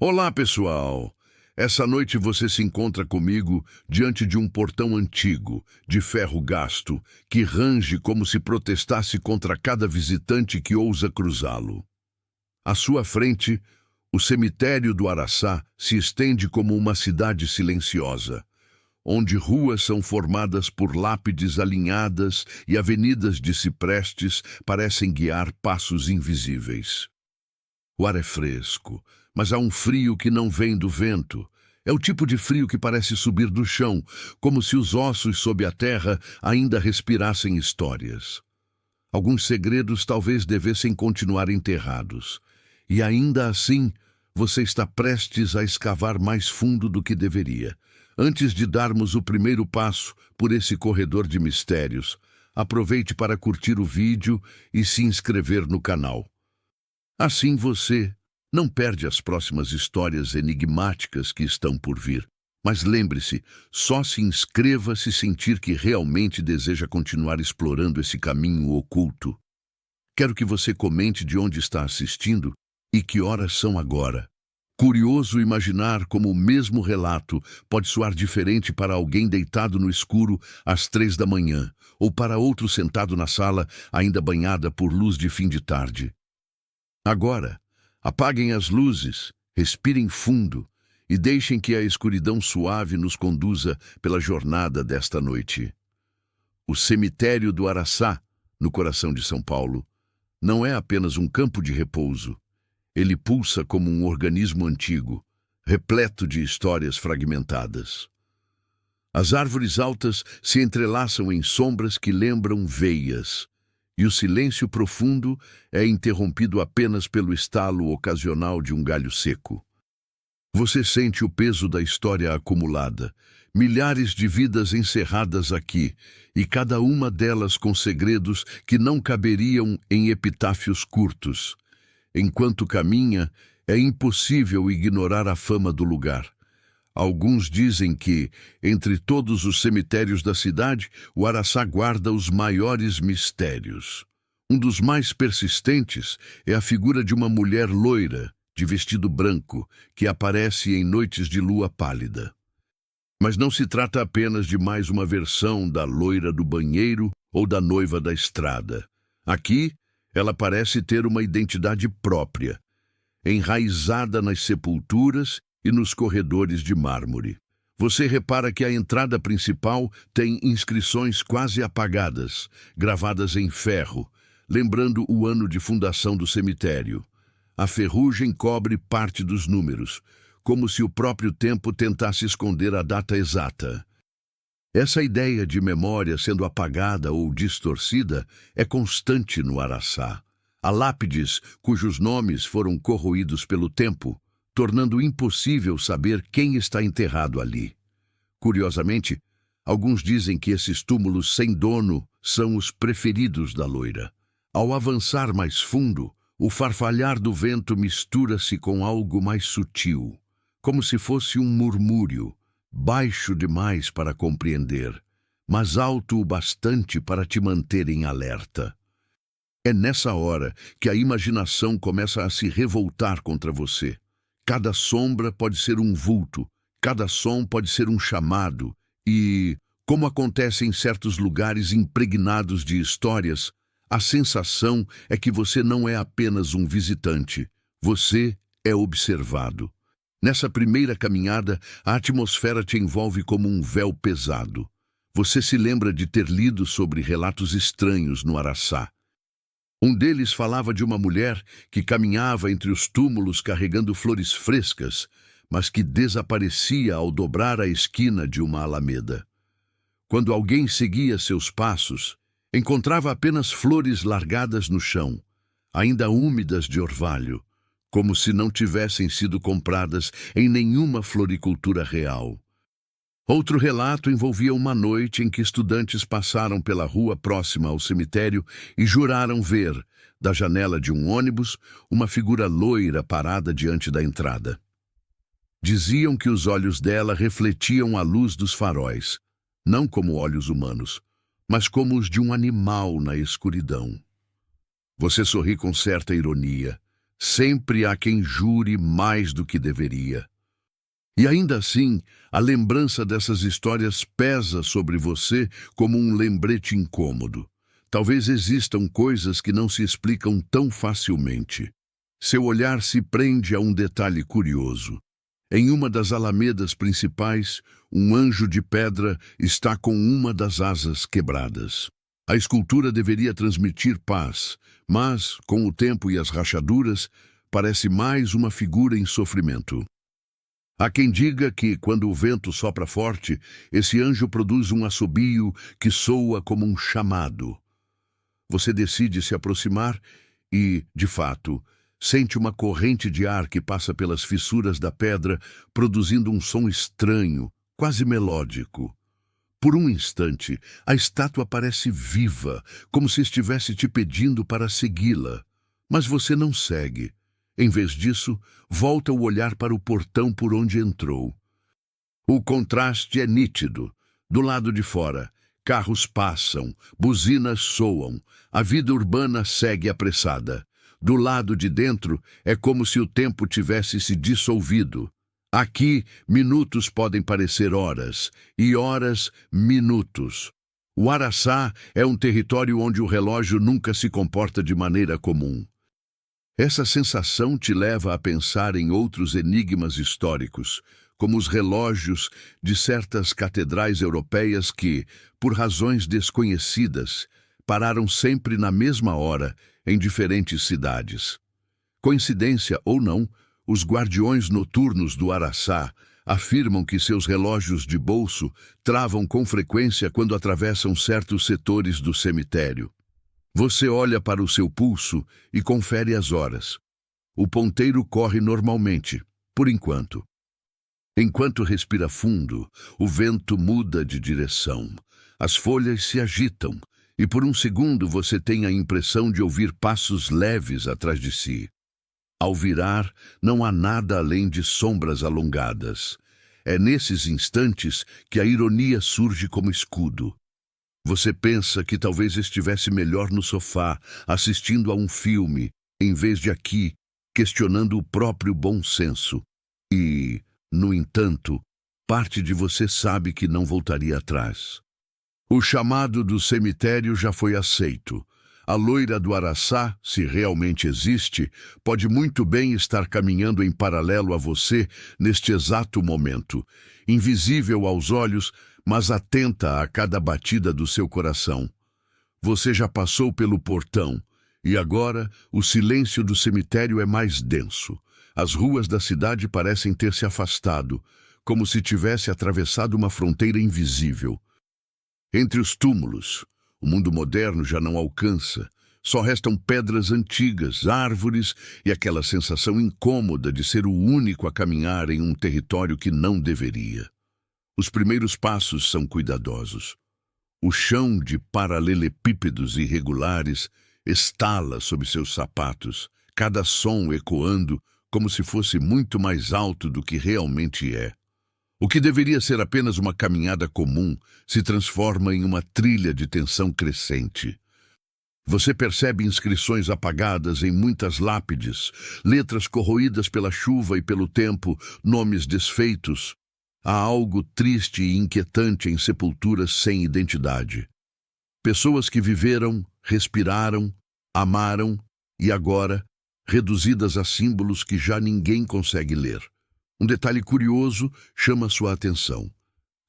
Olá, pessoal! Essa noite você se encontra comigo diante de um portão antigo, de ferro gasto, que range como se protestasse contra cada visitante que ousa cruzá-lo. À sua frente, o cemitério do Araçá se estende como uma cidade silenciosa, onde ruas são formadas por lápides alinhadas e avenidas de ciprestes parecem guiar passos invisíveis. O ar é fresco, mas há um frio que não vem do vento. É o tipo de frio que parece subir do chão, como se os ossos sob a terra ainda respirassem histórias. Alguns segredos talvez devessem continuar enterrados. E ainda assim, você está prestes a escavar mais fundo do que deveria. Antes de darmos o primeiro passo por esse corredor de mistérios, aproveite para curtir o vídeo e se inscrever no canal. Assim você não perde as próximas histórias enigmáticas que estão por vir. Mas lembre-se, só se inscreva se sentir que realmente deseja continuar explorando esse caminho oculto. Quero que você comente de onde está assistindo e que horas são agora. Curioso imaginar como o mesmo relato pode soar diferente para alguém deitado no escuro às 3 da manhã, ou para outro sentado na sala ainda banhada por luz de fim de tarde. Agora, apaguem as luzes, respirem fundo e deixem que a escuridão suave nos conduza pela jornada desta noite. O cemitério do Araçá, no coração de São Paulo, não é apenas um campo de repouso. Ele pulsa como um organismo antigo, repleto de histórias fragmentadas. As árvores altas se entrelaçam em sombras que lembram veias, e o silêncio profundo é interrompido apenas pelo estalo ocasional de um galho seco. Você sente o peso da história acumulada, milhares de vidas encerradas aqui, e cada uma delas com segredos que não caberiam em epitáfios curtos. Enquanto caminha, é impossível ignorar a fama do lugar. Alguns dizem que, entre todos os cemitérios da cidade, o Araçá guarda os maiores mistérios. Um dos mais persistentes é a figura de uma mulher loira, de vestido branco, que aparece em noites de lua pálida. Mas não se trata apenas de mais uma versão da loira do banheiro ou da noiva da estrada. Aqui, ela parece ter uma identidade própria, enraizada nas sepulturas e nos corredores de mármore. Você repara que a entrada principal tem inscrições quase apagadas, gravadas em ferro, lembrando o ano de fundação do cemitério. A ferrugem cobre parte dos números, como se o próprio tempo tentasse esconder a data exata. Essa ideia de memória sendo apagada ou distorcida é constante no Araçá. Há lápides cujos nomes foram corroídos pelo tempo, tornando impossível saber quem está enterrado ali. Curiosamente, alguns dizem que esses túmulos sem dono são os preferidos da loira. Ao avançar mais fundo, o farfalhar do vento mistura-se com algo mais sutil, como se fosse um murmúrio, baixo demais para compreender, mas alto o bastante para te manter em alerta. É nessa hora que a imaginação começa a se revoltar contra você. Cada sombra pode ser um vulto, cada som pode ser um chamado, e, como acontece em certos lugares impregnados de histórias, a sensação é que você não é apenas um visitante, você é observado. Nessa primeira caminhada, a atmosfera te envolve como um véu pesado. Você se lembra de ter lido sobre relatos estranhos no Araçá. Um deles falava de uma mulher que caminhava entre os túmulos carregando flores frescas, mas que desaparecia ao dobrar a esquina de uma alameda. Quando alguém seguia seus passos, encontrava apenas flores largadas no chão, ainda úmidas de orvalho, como se não tivessem sido compradas em nenhuma floricultura real. Outro relato envolvia uma noite em que estudantes passaram pela rua próxima ao cemitério e juraram ver, da janela de um ônibus, uma figura loira parada diante da entrada. Diziam que os olhos dela refletiam a luz dos faróis, não como olhos humanos, mas como os de um animal na escuridão. Você sorri com certa ironia, Sempre há quem jure mais do que deveria. E ainda assim, a lembrança dessas histórias pesa sobre você como um lembrete incômodo. Talvez existam coisas que não se explicam tão facilmente. Seu olhar se prende a um detalhe curioso. Em uma das alamedas principais, um anjo de pedra está com uma das asas quebradas. A escultura deveria transmitir paz, mas, com o tempo e as rachaduras, parece mais uma figura em sofrimento. Há quem diga que, quando o vento sopra forte, esse anjo produz um assobio que soa como um chamado. Você decide se aproximar e, de fato, sente uma corrente de ar que passa pelas fissuras da pedra, produzindo um som estranho, quase melódico. Por um instante, a estátua parece viva, como se estivesse te pedindo para segui-la. Mas você não segue. Em vez disso, volta o olhar para o portão por onde entrou. O contraste é nítido. Do lado de fora, carros passam, buzinas soam, a vida urbana segue apressada. Do lado de dentro, é como se o tempo tivesse se dissolvido. Aqui, minutos podem parecer horas, e horas, minutos. O Araçá é um território onde o relógio nunca se comporta de maneira comum. Essa sensação te leva a pensar em outros enigmas históricos, como os relógios de certas catedrais europeias que, por razões desconhecidas, pararam sempre na mesma hora em diferentes cidades. Coincidência ou não, os guardiões noturnos do Araçá afirmam que seus relógios de bolso travam com frequência quando atravessam certos setores do cemitério. Você olha para o seu pulso e confere as horas. O ponteiro corre normalmente, por enquanto. Enquanto respira fundo, o vento muda de direção. As folhas se agitam e por um segundo você tem a impressão de ouvir passos leves atrás de si. Ao virar, não há nada além de sombras alongadas. É nesses instantes que a ironia surge como escudo. Você pensa que talvez estivesse melhor no sofá, assistindo a um filme, em vez de aqui, questionando o próprio bom senso. E, no entanto, parte de você sabe que não voltaria atrás. O chamado do cemitério já foi aceito. A loira do Araçá, se realmente existe, pode muito bem estar caminhando em paralelo a você neste exato momento, invisível aos olhos, mas atenta a cada batida do seu coração. Você já passou pelo portão, e agora o silêncio do cemitério é mais denso. As ruas da cidade parecem ter se afastado, como se tivesse atravessado uma fronteira invisível. Entre os túmulos, o mundo moderno já não alcança. Só restam pedras antigas, árvores e aquela sensação incômoda de ser o único a caminhar em um território que não deveria. Os primeiros passos são cuidadosos. O chão de paralelepípedos irregulares estala sob seus sapatos, cada som ecoando como se fosse muito mais alto do que realmente é. O que deveria ser apenas uma caminhada comum se transforma em uma trilha de tensão crescente. Você percebe inscrições apagadas em muitas lápides, letras corroídas pela chuva e pelo tempo, nomes desfeitos. Há algo triste e inquietante em sepulturas sem identidade. Pessoas que viveram, respiraram, amaram e agora, reduzidas a símbolos que já ninguém consegue ler. Um detalhe curioso chama sua atenção.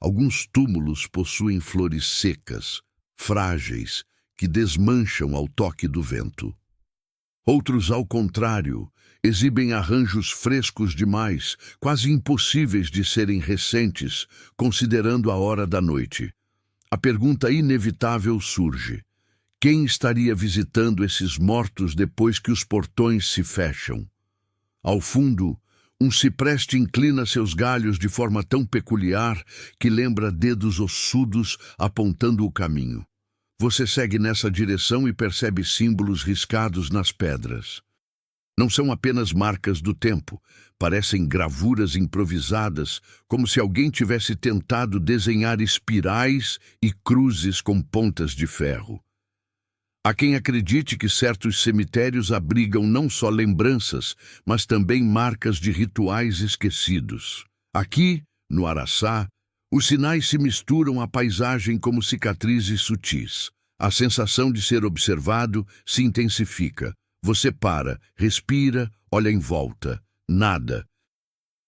Alguns túmulos possuem flores secas, frágeis, que desmancham ao toque do vento. Outros, ao contrário, exibem arranjos frescos demais, quase impossíveis de serem recentes, considerando a hora da noite. A pergunta inevitável surge: quem estaria visitando esses mortos depois que os portões se fecham? Ao fundo, um cipreste inclina seus galhos de forma tão peculiar que lembra dedos ossudos apontando o caminho. Você segue nessa direção e percebe símbolos riscados nas pedras. Não são apenas marcas do tempo, parecem gravuras improvisadas, como se alguém tivesse tentado desenhar espirais e cruzes com pontas de ferro. Há quem acredite que certos cemitérios abrigam não só lembranças, mas também marcas de rituais esquecidos. Aqui, no Araçá, os sinais se misturam à paisagem como cicatrizes sutis. A sensação de ser observado se intensifica. Você para, respira, olha em volta. Nada.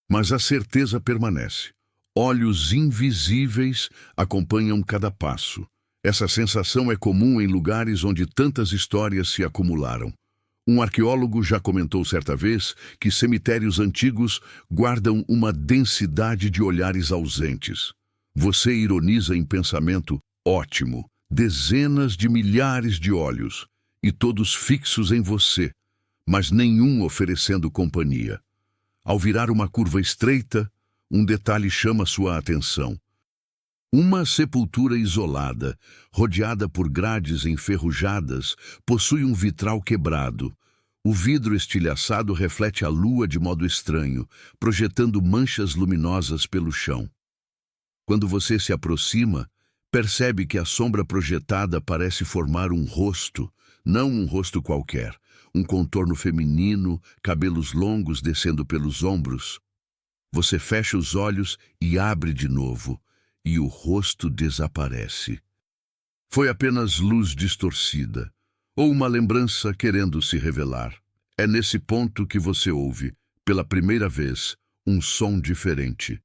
Mas a certeza permanece. Olhos invisíveis acompanham cada passo. Essa sensação é comum em lugares onde tantas histórias se acumularam. Um arqueólogo já comentou certa vez que cemitérios antigos guardam uma densidade de olhares ausentes. Você ironiza em pensamento, ótimo, dezenas de milhares de olhos, e todos fixos em você, mas nenhum oferecendo companhia. Ao virar uma curva estreita, um detalhe chama sua atenção. Uma sepultura isolada, rodeada por grades enferrujadas, possui um vitral quebrado. O vidro estilhaçado reflete a lua de modo estranho, projetando manchas luminosas pelo chão. Quando você se aproxima, percebe que a sombra projetada parece formar um rosto, não um rosto qualquer, um contorno feminino, cabelos longos descendo pelos ombros. Você fecha os olhos e abre de novo, e o rosto desaparece. Foi apenas luz distorcida, ou uma lembrança querendo se revelar. É nesse ponto que você ouve, pela primeira vez, um som diferente.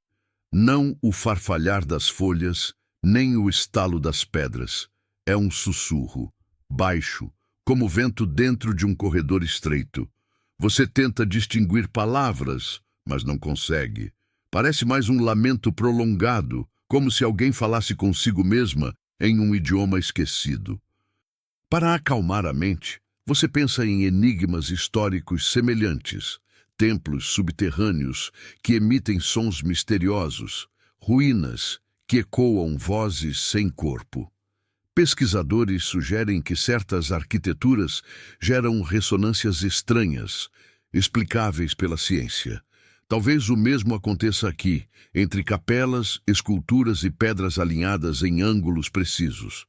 Não o farfalhar das folhas, nem o estalo das pedras. É um sussurro, baixo, como vento dentro de um corredor estreito. Você tenta distinguir palavras, mas não consegue. Parece mais um lamento prolongado, como se alguém falasse consigo mesma em um idioma esquecido. Para acalmar a mente, você pensa em enigmas históricos semelhantes, templos subterrâneos que emitem sons misteriosos, ruínas que ecoam vozes sem corpo. Pesquisadores sugerem que certas arquiteturas geram ressonâncias estranhas, explicáveis pela ciência. Talvez o mesmo aconteça aqui, entre capelas, esculturas e pedras alinhadas em ângulos precisos.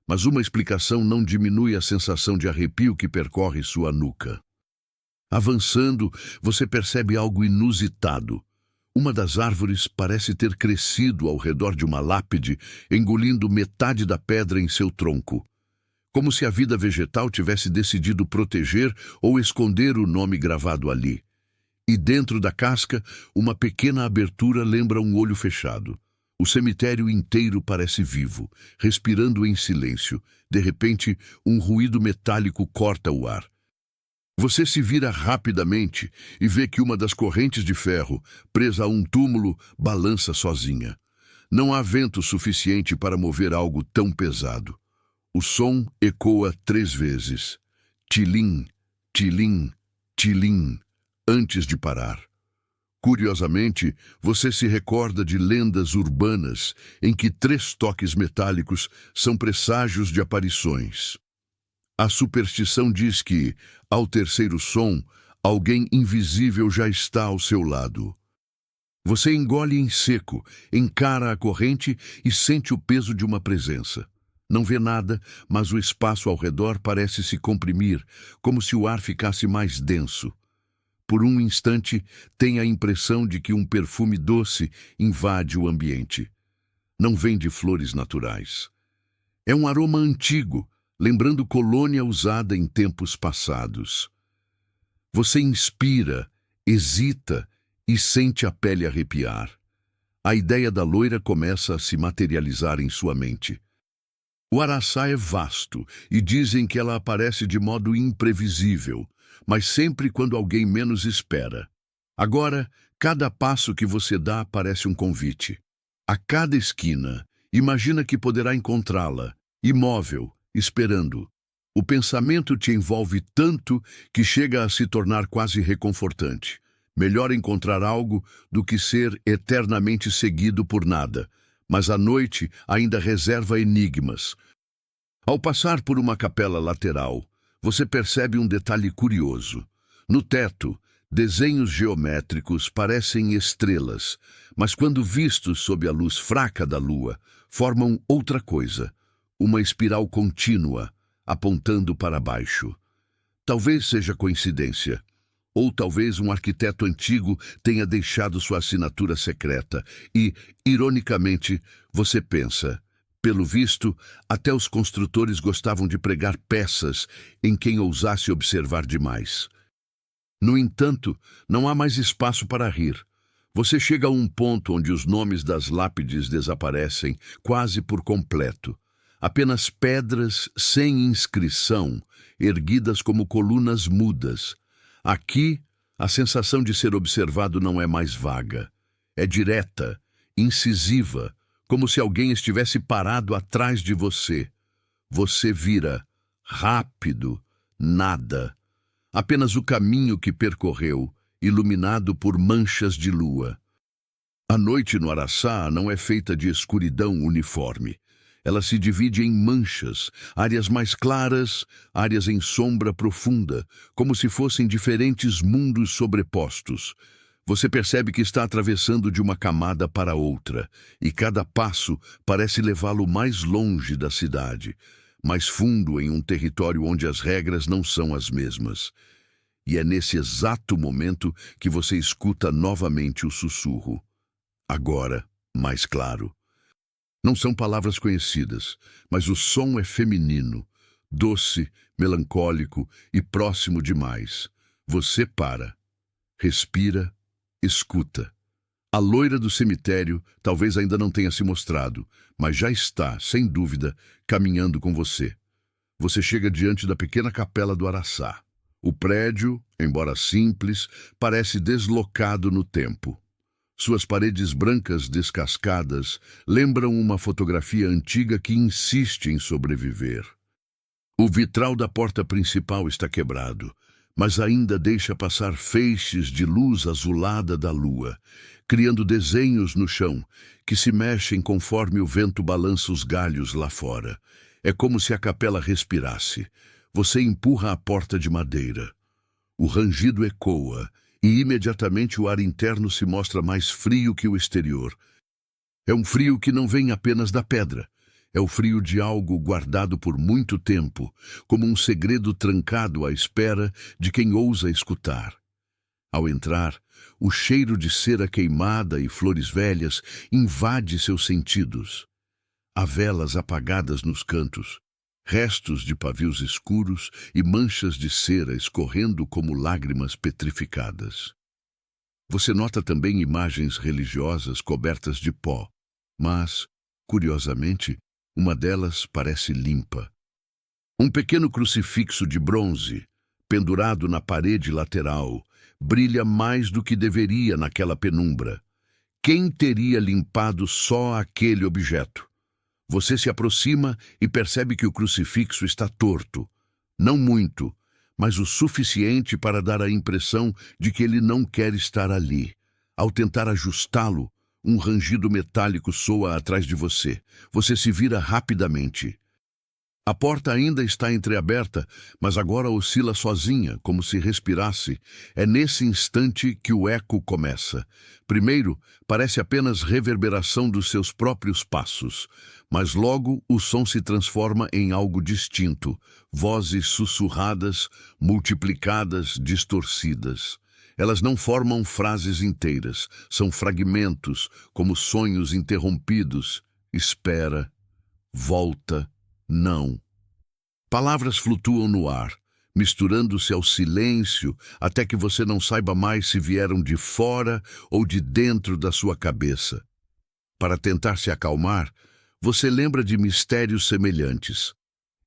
Mas uma explicação não diminui a sensação de arrepio que percorre sua nuca. Avançando, você percebe algo inusitado. Uma das árvores parece ter crescido ao redor de uma lápide, engolindo metade da pedra em seu tronco. Como se a vida vegetal tivesse decidido proteger ou esconder o nome gravado ali. E dentro da casca, uma pequena abertura lembra um olho fechado. O cemitério inteiro parece vivo, respirando em silêncio. De repente, um ruído metálico corta o ar. Você se vira rapidamente e vê que uma das correntes de ferro, presa a um túmulo, balança sozinha. Não há vento suficiente para mover algo tão pesado. O som ecoa 3 vezes. Tilim, tilim, tilim, antes de parar. Curiosamente, você se recorda de lendas urbanas em que 3 toques metálicos são presságios de aparições. A superstição diz que, ao terceiro som, alguém invisível já está ao seu lado. Você engole em seco, encara a corrente e sente o peso de uma presença. Não vê nada, mas o espaço ao redor parece se comprimir, como se o ar ficasse mais denso. Por um instante, tem a impressão de que um perfume doce invade o ambiente. Não vem de flores naturais. É um aroma antigo, lembrando colônia usada em tempos passados. Você inspira, hesita e sente a pele arrepiar. A ideia da loira começa a se materializar em sua mente. O Araçá é vasto e dizem que ela aparece de modo imprevisível, mas sempre quando alguém menos espera. Agora, cada passo que você dá parece um convite. A cada esquina, imagina que poderá encontrá-la, imóvel, esperando. O pensamento te envolve tanto que chega a se tornar quase reconfortante. Melhor encontrar algo do que ser eternamente seguido por nada, mas a noite ainda reserva enigmas. Ao passar por uma capela lateral, você percebe um detalhe curioso. No teto, desenhos geométricos parecem estrelas, mas quando vistos sob a luz fraca da lua, formam outra coisa, uma espiral contínua, apontando para baixo. Talvez seja coincidência. Ou talvez um arquiteto antigo tenha deixado sua assinatura secreta e, ironicamente, você pensa: pelo visto, até os construtores gostavam de pregar peças em quem ousasse observar demais. No entanto, não há mais espaço para rir. Você chega a um ponto onde os nomes das lápides desaparecem quase por completo. Apenas pedras sem inscrição, erguidas como colunas mudas. Aqui, a sensação de ser observado não é mais vaga. É direta, incisiva, como se alguém estivesse parado atrás de você. Você vira rápido, nada. Apenas o caminho que percorreu, iluminado por manchas de lua. A noite no Araçá não é feita de escuridão uniforme. Ela se divide em manchas, áreas mais claras, áreas em sombra profunda, como se fossem diferentes mundos sobrepostos. Você percebe que está atravessando de uma camada para outra, e cada passo parece levá-lo mais longe da cidade, mais fundo em um território onde as regras não são as mesmas. E é nesse exato momento que você escuta novamente o sussurro. Agora, mais claro. Não são palavras conhecidas, mas o som é feminino, doce, melancólico e próximo demais. Você para, respira, escuta. A loira do cemitério talvez ainda não tenha se mostrado, mas já está, sem dúvida, caminhando com você. Você chega diante da pequena capela do Araçá. O prédio, embora simples, parece deslocado no tempo. Suas paredes brancas descascadas lembram uma fotografia antiga que insiste em sobreviver. O vitral da porta principal está quebrado, mas ainda deixa passar feixes de luz azulada da lua, criando desenhos no chão que se mexem conforme o vento balança os galhos lá fora. É como se a capela respirasse. Você empurra a porta de madeira. O rangido ecoa, e imediatamente o ar interno se mostra mais frio que o exterior. É um frio que não vem apenas da pedra. É o frio de algo guardado por muito tempo, como um segredo trancado à espera de quem ousa escutar. Ao entrar, o cheiro de cera queimada e flores velhas invade seus sentidos. Há velas apagadas nos cantos, restos de pavios escuros e manchas de cera escorrendo como lágrimas petrificadas. Você nota também imagens religiosas cobertas de pó, mas, curiosamente, uma delas parece limpa. Um pequeno crucifixo de bronze, pendurado na parede lateral, brilha mais do que deveria naquela penumbra. Quem teria limpado só aquele objeto? Você se aproxima e percebe que o crucifixo está torto. Não muito, mas o suficiente para dar a impressão de que ele não quer estar ali. Ao tentar ajustá-lo, um rangido metálico soa atrás de você. Você se vira rapidamente. A porta ainda está entreaberta, mas agora oscila sozinha, como se respirasse. É nesse instante que o eco começa. Primeiro, parece apenas reverberação dos seus próprios passos, mas logo o som se transforma em algo distinto. Vozes sussurradas, multiplicadas, distorcidas. Elas não formam frases inteiras, são fragmentos, como sonhos interrompidos. Espera, volta, não. Palavras flutuam no ar, misturando-se ao silêncio até que você não saiba mais se vieram de fora ou de dentro da sua cabeça. Para tentar se acalmar, você lembra de mistérios semelhantes.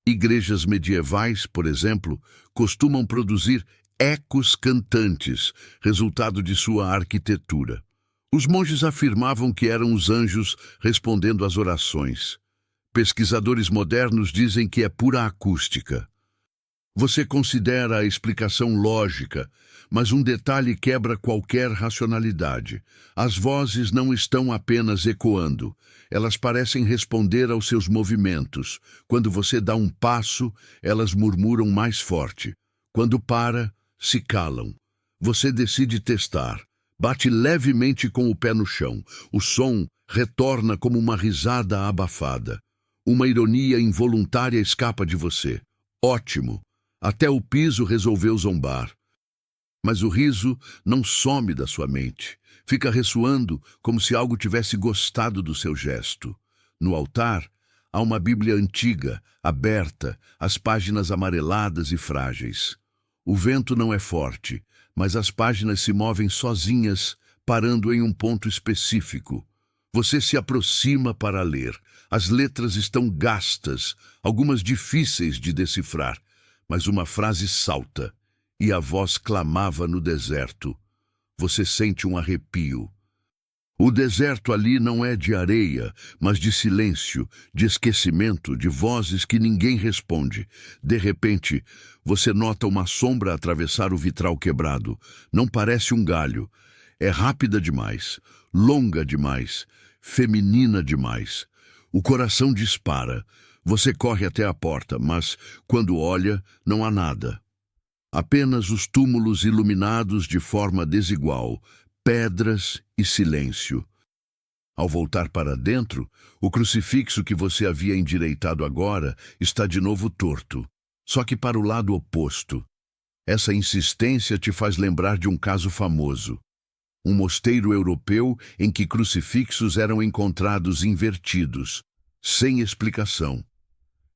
Igrejas medievais, por exemplo, costumam produzir ecos cantantes, resultado de sua arquitetura. Os monges afirmavam que eram os anjos respondendo às orações. Pesquisadores modernos dizem que é pura acústica. Você considera a explicação lógica, mas um detalhe quebra qualquer racionalidade. As vozes não estão apenas ecoando, elas parecem responder aos seus movimentos. Quando você dá um passo, elas murmuram mais forte. Quando para, se calam. Você decide testar. Bate levemente com o pé no chão. O som retorna como uma risada abafada. Uma ironia involuntária escapa de você. Ótimo. Até o piso resolveu zombar. Mas o riso não some da sua mente. Fica ressoando como se algo tivesse gostado do seu gesto. No altar, há uma Bíblia antiga, aberta, as páginas amareladas e frágeis. O vento não é forte, mas as páginas se movem sozinhas, parando em um ponto específico. Você se aproxima para ler. As letras estão gastas, algumas difíceis de decifrar, mas uma frase salta, e a voz clamava no deserto. Você sente um arrepio. O deserto ali não é de areia, mas de silêncio, de esquecimento, de vozes que ninguém responde. De repente, você nota uma sombra atravessar o vitral quebrado. Não parece um galho. É rápida demais, longa demais, feminina demais. O coração dispara. Você corre até a porta, mas, quando olha, não há nada. Apenas os túmulos iluminados de forma desigual, pedras e silêncio. Ao voltar para dentro, o crucifixo que você havia endireitado agora está de novo torto, só que para o lado oposto. Essa insistência te faz lembrar de um caso famoso. Um mosteiro europeu em que crucifixos eram encontrados invertidos, sem explicação.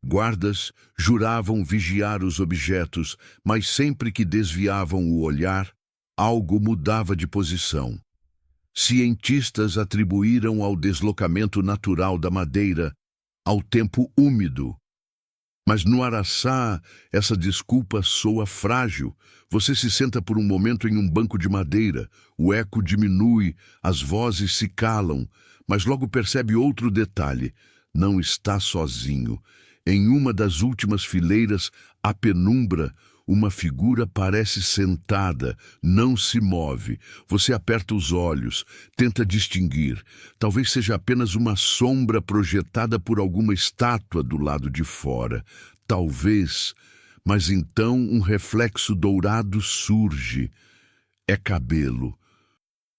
Guardas juravam vigiar os objetos, mas sempre que desviavam o olhar, algo mudava de posição. Cientistas atribuíram ao deslocamento natural da madeira, ao tempo úmido. Mas no Araçá, essa desculpa soa frágil. Você se senta por um momento em um banco de madeira, o eco diminui, as vozes se calam, mas logo percebe outro detalhe: não está sozinho. Em uma das últimas fileiras, à penumbra, uma figura parece sentada, não se move. Você aperta os olhos, tenta distinguir. Talvez seja apenas uma sombra projetada por alguma estátua do lado de fora. Talvez, mas então um reflexo dourado surge. É cabelo.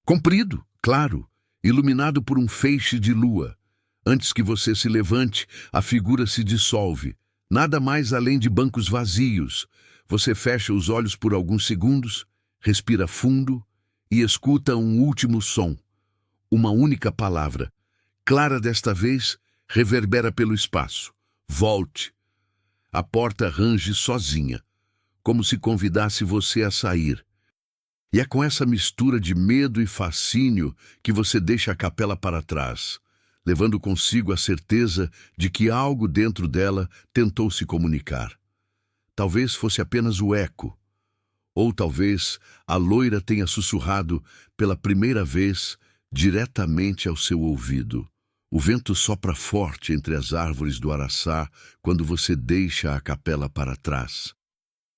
Comprido, claro, iluminado por um feixe de lua. Antes que você se levante, a figura se dissolve. Nada mais além de bancos vazios. Você fecha os olhos por alguns segundos, respira fundo e escuta um último som. Uma única palavra, clara desta vez, reverbera pelo espaço. Volte. A porta range sozinha, como se convidasse você a sair. E é com essa mistura de medo e fascínio que você deixa a capela para trás, levando consigo a certeza de que algo dentro dela tentou se comunicar. Talvez fosse apenas o eco, ou talvez a loira tenha sussurrado pela primeira vez diretamente ao seu ouvido. O vento sopra forte entre as árvores do Araçá quando você deixa a capela para trás.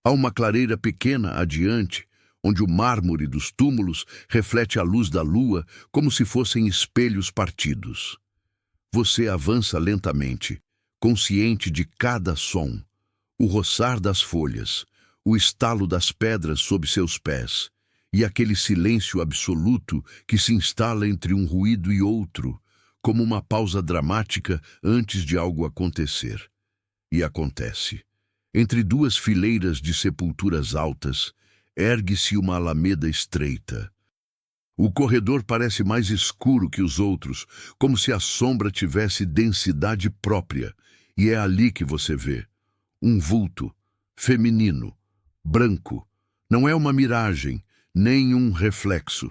Há uma clareira pequena adiante, onde o mármore dos túmulos reflete a luz da lua como se fossem espelhos partidos. Você avança lentamente, consciente de cada som, o roçar das folhas, o estalo das pedras sob seus pés, e aquele silêncio absoluto que se instala entre um ruído e outro, como uma pausa dramática antes de algo acontecer. E acontece. Entre duas fileiras de sepulturas altas, ergue-se uma alameda estreita. O corredor parece mais escuro que os outros, como se a sombra tivesse densidade própria, e é ali que você vê um vulto, feminino, branco. Não é uma miragem, nem um reflexo.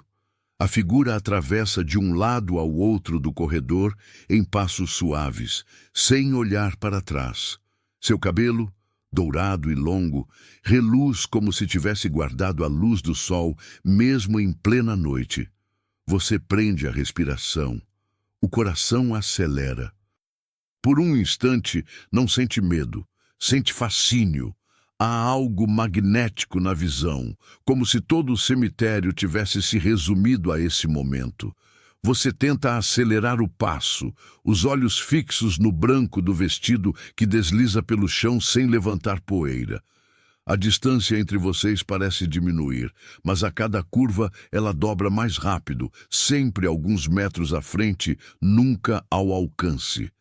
A figura atravessa de um lado ao outro do corredor em passos suaves, sem olhar para trás. Seu cabelo, dourado e longo, reluz como se tivesse guardado a luz do sol, mesmo em plena noite. Você prende a respiração. O coração acelera. Por um instante, não sente medo, sente fascínio. Há algo magnético na visão, como se todo o cemitério tivesse se resumido a esse momento. Você tenta acelerar o passo, os olhos fixos no branco do vestido que desliza pelo chão sem levantar poeira. A distância entre vocês parece diminuir, mas a cada curva ela dobra mais rápido, sempre alguns metros à frente, nunca ao alcance.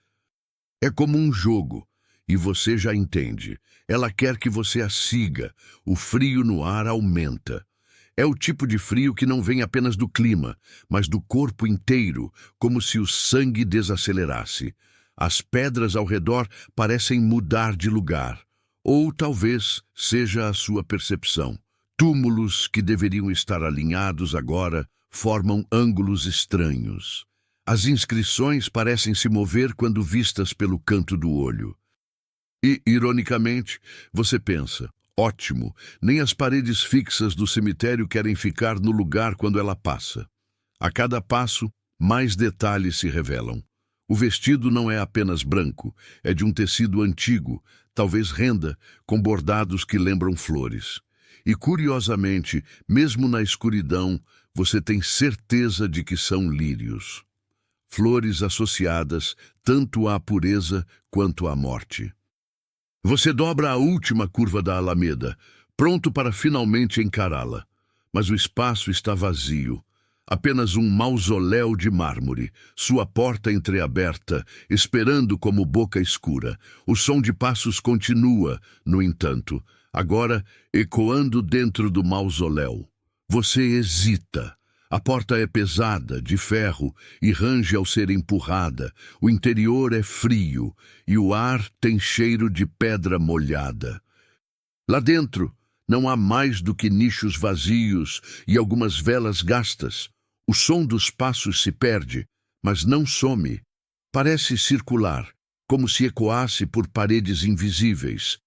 É como um jogo, E você já entende. Ela quer que você a siga. O frio no ar aumenta. É o tipo de frio que não vem apenas do clima, mas do corpo inteiro, como se o sangue desacelerasse. As pedras ao redor parecem mudar de lugar. Ou talvez seja a sua percepção. Túmulos que deveriam estar alinhados agora formam ângulos estranhos. As inscrições parecem se mover quando vistas pelo canto do olho. E, ironicamente, você pensa, ótimo, nem as paredes fixas do cemitério querem ficar no lugar quando ela passa. A cada passo, mais detalhes se revelam. O vestido não é apenas branco, é de um tecido antigo, talvez renda, com bordados que lembram flores. E, curiosamente, mesmo na escuridão, você tem certeza de que são lírios. Flores associadas tanto à pureza quanto à morte. Você dobra a última curva da Alameda, pronto para finalmente encará-la. Mas o espaço está vazio. Apenas um mausoléu de mármore, sua porta entreaberta, esperando como boca escura. O som de passos continua, no entanto, agora ecoando dentro do mausoléu. Você hesita. A porta é pesada, de ferro, e range ao ser empurrada. O interior é frio, e o ar tem cheiro de pedra molhada. Lá dentro, não há mais do que nichos vazios e algumas velas gastas. O som dos passos se perde, mas não some. Parece circular, como se ecoasse por paredes invisíveis.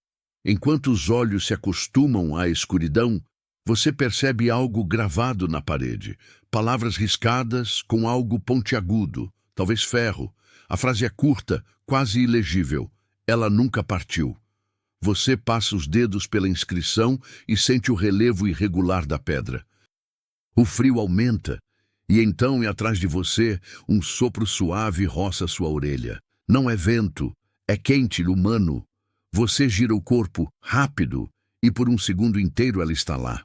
Enquanto os olhos se acostumam à escuridão, você percebe algo gravado na parede. Palavras riscadas com algo pontiagudo, talvez ferro. A frase é curta, quase ilegível. Ela nunca partiu. Você passa os dedos pela inscrição e sente o relevo irregular da pedra. O frio aumenta. E então, atrás de você, um sopro suave roça sua orelha. Não é vento, é quente, humano. Você gira o corpo, rápido, e por um segundo inteiro ela está lá.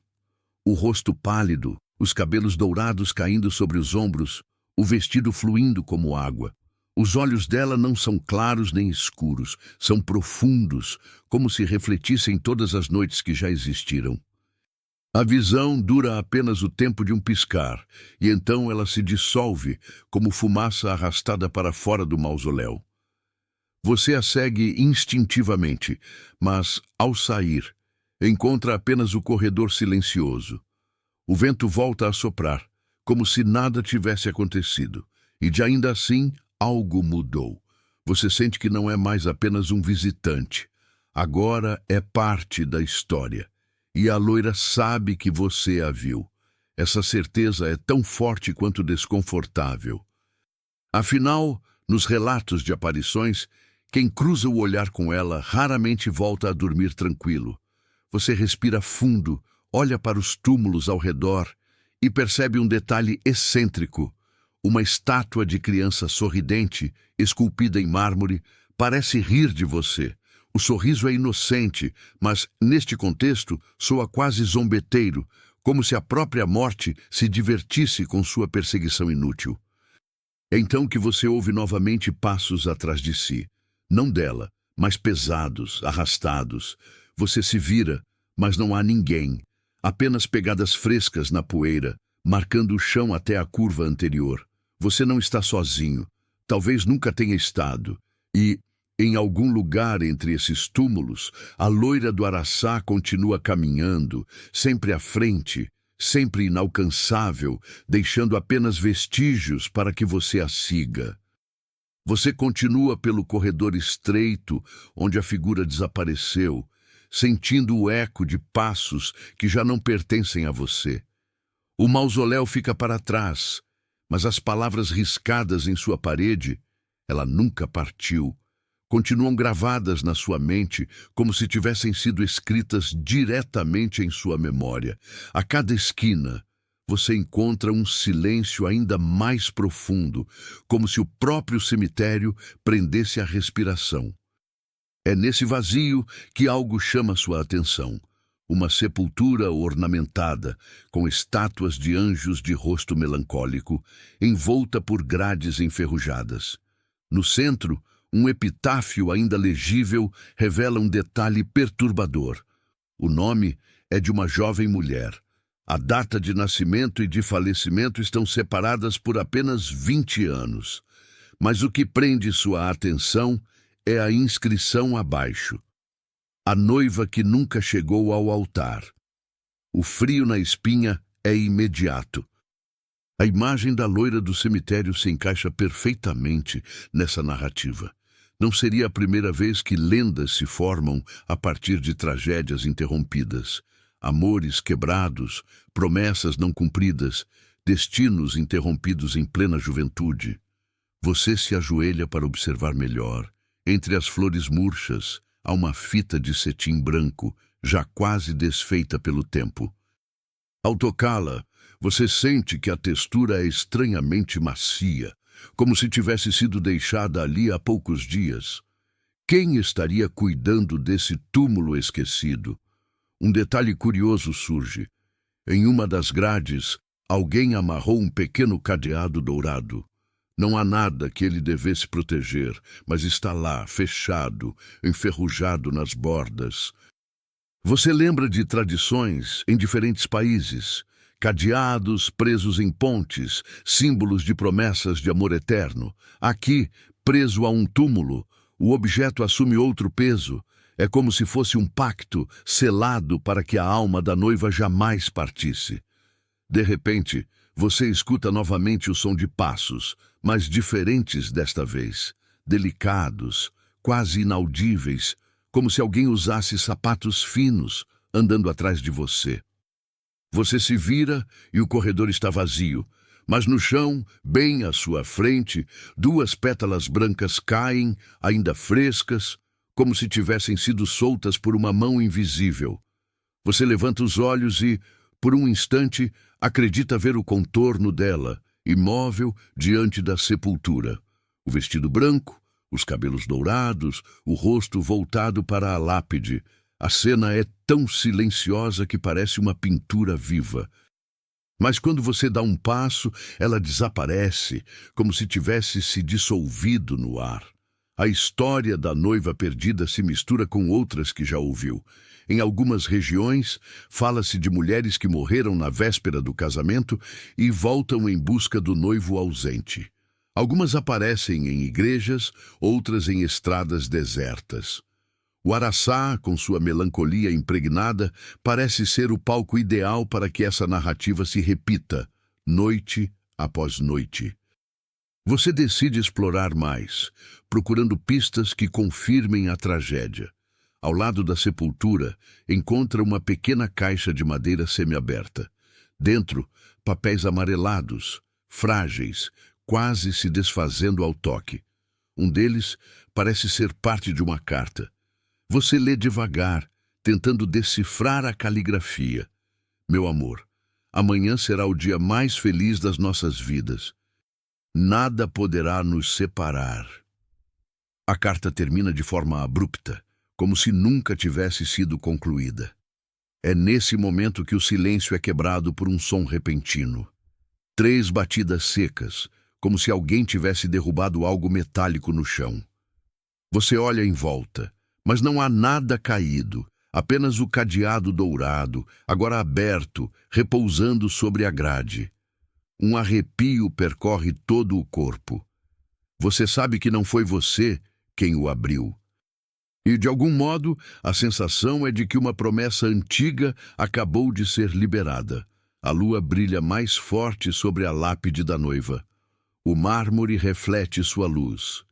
O rosto pálido, os cabelos dourados caindo sobre os ombros, o vestido fluindo como água. Os olhos dela não são claros nem escuros, são profundos, como se refletissem todas as noites que já existiram. A visão dura apenas o tempo de um piscar, e então ela se dissolve, como fumaça arrastada para fora do mausoléu. Você a segue instintivamente, mas, ao sair, encontra apenas o corredor silencioso. O vento volta a soprar, como se nada tivesse acontecido, e de ainda assim, algo mudou. Você sente que não é mais apenas um visitante. Agora é parte da história. E a loira sabe que você a viu. Essa certeza é tão forte quanto desconfortável. Afinal, nos relatos de aparições, quem cruza o olhar com ela raramente volta a dormir tranquilo. Você respira fundo, olha para os túmulos ao redor e percebe um detalhe excêntrico. Uma estátua de criança sorridente, esculpida em mármore, parece rir de você. O sorriso é inocente, mas, neste contexto, soa quase zombeteiro, como se a própria morte se divertisse com sua perseguição inútil. É então que você ouve novamente passos atrás de si. Não dela, mas pesados, arrastados. Você se vira, mas não há ninguém. Apenas pegadas frescas na poeira, marcando o chão até a curva anterior. Você não está sozinho. Talvez nunca tenha estado. E, em algum lugar entre esses túmulos, a loira do Araçá continua caminhando, sempre à frente, sempre inalcançável, deixando apenas vestígios para que você a siga. Você continua pelo corredor estreito, onde a figura desapareceu, sentindo o eco de passos que já não pertencem a você. O mausoléu fica para trás, mas as palavras riscadas em sua parede, ela nunca partiu. Continuam gravadas na sua mente como se tivessem sido escritas diretamente em sua memória. A cada esquina, você encontra um silêncio ainda mais profundo, como se o próprio cemitério prendesse a respiração. É nesse vazio que algo chama sua atenção. Uma sepultura ornamentada, com estátuas de anjos de rosto melancólico, envolta por grades enferrujadas. No centro, Um epitáfio ainda legível revela um detalhe perturbador. O nome é de uma jovem mulher. A data de nascimento e de falecimento estão separadas por apenas 20 anos. Mas o que prende sua atenção é a inscrição abaixo. A noiva que nunca chegou ao altar. O frio na espinha é imediato. A imagem da loira do cemitério se encaixa perfeitamente nessa narrativa. Não seria a primeira vez que lendas se formam a partir de tragédias interrompidas. Amores quebrados, promessas não cumpridas, destinos interrompidos em plena juventude. Você se ajoelha para observar melhor. Entre as flores murchas, há uma fita de cetim branco, já quase desfeita pelo tempo. Ao tocá-la, você sente que a textura é estranhamente macia, como se tivesse sido deixada ali há poucos dias. Quem estaria cuidando desse túmulo esquecido? Um detalhe curioso surge. Em uma das grades, alguém amarrou um pequeno cadeado dourado. Não há nada que ele devesse proteger, mas está lá, fechado, enferrujado nas bordas. Você lembra de tradições em diferentes países, cadeados presos em pontes, símbolos de promessas de amor eterno. Aqui, preso a um túmulo, o objeto assume outro peso. É como se fosse um pacto selado para que a alma da noiva jamais partisse. De repente, você escuta novamente o som de passos, mas diferentes desta vez, delicados, quase inaudíveis, como se alguém usasse sapatos finos andando atrás de você. Você se vira e o corredor está vazio, mas no chão, bem à sua frente, duas pétalas brancas caem, ainda frescas, como se tivessem sido soltas por uma mão invisível. Você levanta os olhos e, por um instante, acredita ver o contorno dela, imóvel diante da sepultura. O vestido branco, os cabelos dourados, o rosto voltado para a lápide. A cena é tão silenciosa que parece uma pintura viva. Mas quando você dá um passo, ela desaparece, como se tivesse se dissolvido no ar. A história da noiva perdida se mistura com outras que já ouviu. Em algumas regiões, fala-se de mulheres que morreram na véspera do casamento e voltam em busca do noivo ausente. Algumas aparecem em igrejas, outras em estradas desertas. O Araçá, com sua melancolia impregnada, parece ser o palco ideal para que essa narrativa se repita, noite após noite. Você decide explorar mais, procurando pistas que confirmem a tragédia. Ao lado da sepultura, encontra uma pequena caixa de madeira semiaberta. Dentro, papéis amarelados, frágeis, quase se desfazendo ao toque. Um deles parece ser parte de uma carta. Você lê devagar, tentando decifrar a caligrafia. Meu amor, amanhã será o dia mais feliz das nossas vidas. Nada poderá nos separar. A carta termina de forma abrupta, como se nunca tivesse sido concluída. É nesse momento que o silêncio é quebrado por um som repentino. 3 batidas secas, como se alguém tivesse derrubado algo metálico no chão. Você olha em volta, mas não há nada caído, apenas o cadeado dourado, agora aberto, repousando sobre a grade. Um arrepio percorre todo o corpo. Você sabe que não foi você quem o abriu. E, de algum modo, a sensação é de que uma promessa antiga acabou de ser liberada. A lua brilha mais forte sobre a lápide da noiva. O mármore reflete sua luz.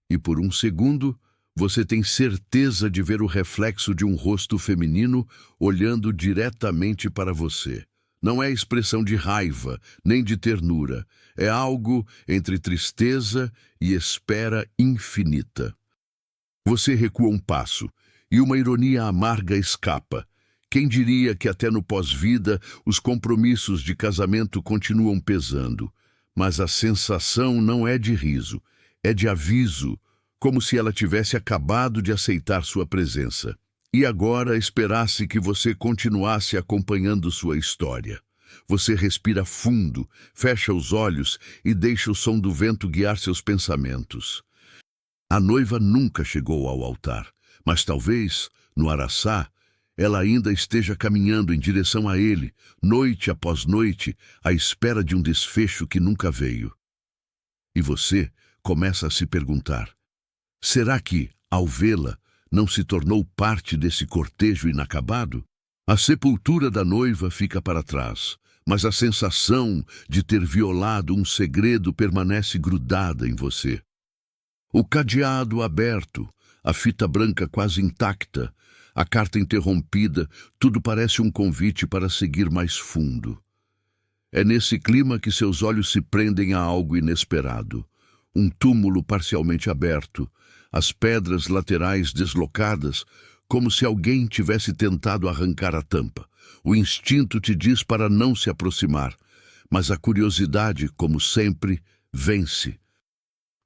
E, por um segundo, você tem certeza de ver o reflexo de um rosto feminino olhando diretamente para você. Não é expressão de raiva, nem de ternura. É algo entre tristeza e espera infinita. Você recua um passo, e uma ironia amarga escapa. Quem diria que até no pós-vida os compromissos de casamento continuam pesando? Mas a sensação não é de riso, é de aviso, como se ela tivesse acabado de aceitar sua presença. E agora esperasse que você continuasse acompanhando sua história. Você respira fundo, fecha os olhos e deixa o som do vento guiar seus pensamentos. A noiva nunca chegou ao altar, mas talvez, no araçá, ela ainda esteja caminhando em direção a ele, noite após noite, à espera de um desfecho que nunca veio. E você começa a se perguntar: será que, ao vê-la, não se tornou parte desse cortejo inacabado? A sepultura da noiva fica para trás, mas a sensação de ter violado um segredo permanece grudada em você. O cadeado aberto, a fita branca quase intacta, a carta interrompida, tudo parece um convite para seguir mais fundo. É nesse clima que seus olhos se prendem a algo inesperado. Um túmulo parcialmente aberto, as pedras laterais deslocadas, como se alguém tivesse tentado arrancar a tampa. O instinto te diz para não se aproximar, mas a curiosidade, como sempre, vence.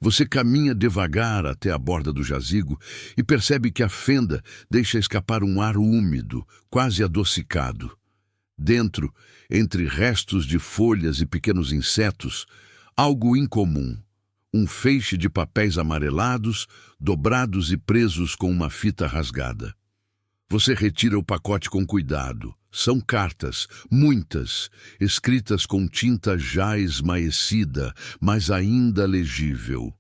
Você caminha devagar até a borda do jazigo e percebe que a fenda deixa escapar um ar úmido, quase adocicado. Dentro, entre restos de folhas e pequenos insetos, algo incomum. Um feixe de papéis amarelados, dobrados e presos com uma fita rasgada. Você retira o pacote com cuidado. São cartas, muitas, escritas com tinta já esmaecida, mas ainda legível.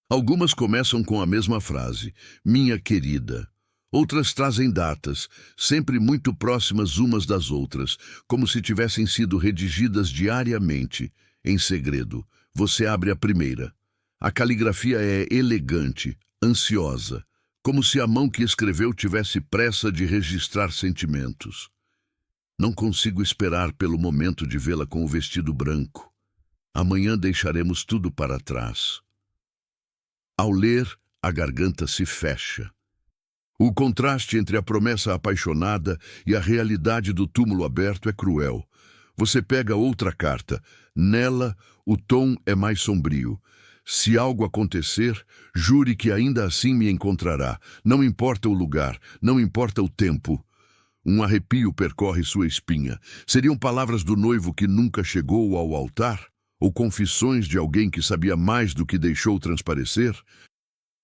Algumas começam com a mesma frase, minha querida. Outras trazem datas, sempre muito próximas umas das outras, como se tivessem sido redigidas diariamente, em segredo. Você abre a primeira. A caligrafia é elegante, ansiosa, como se a mão que escreveu tivesse pressa de registrar sentimentos. Não consigo esperar pelo momento de vê-la com o vestido branco. Amanhã deixaremos tudo para trás. Ao ler, a garganta se fecha. O contraste entre a promessa apaixonada e a realidade do túmulo aberto é cruel. Você pega outra carta. Nela, o tom é mais sombrio. Se algo acontecer, jure que ainda assim me encontrará. Não importa o lugar, não importa o tempo. Um arrepio percorre sua espinha. Seriam palavras do noivo que nunca chegou ao altar? Ou confissões de alguém que sabia mais do que deixou transparecer?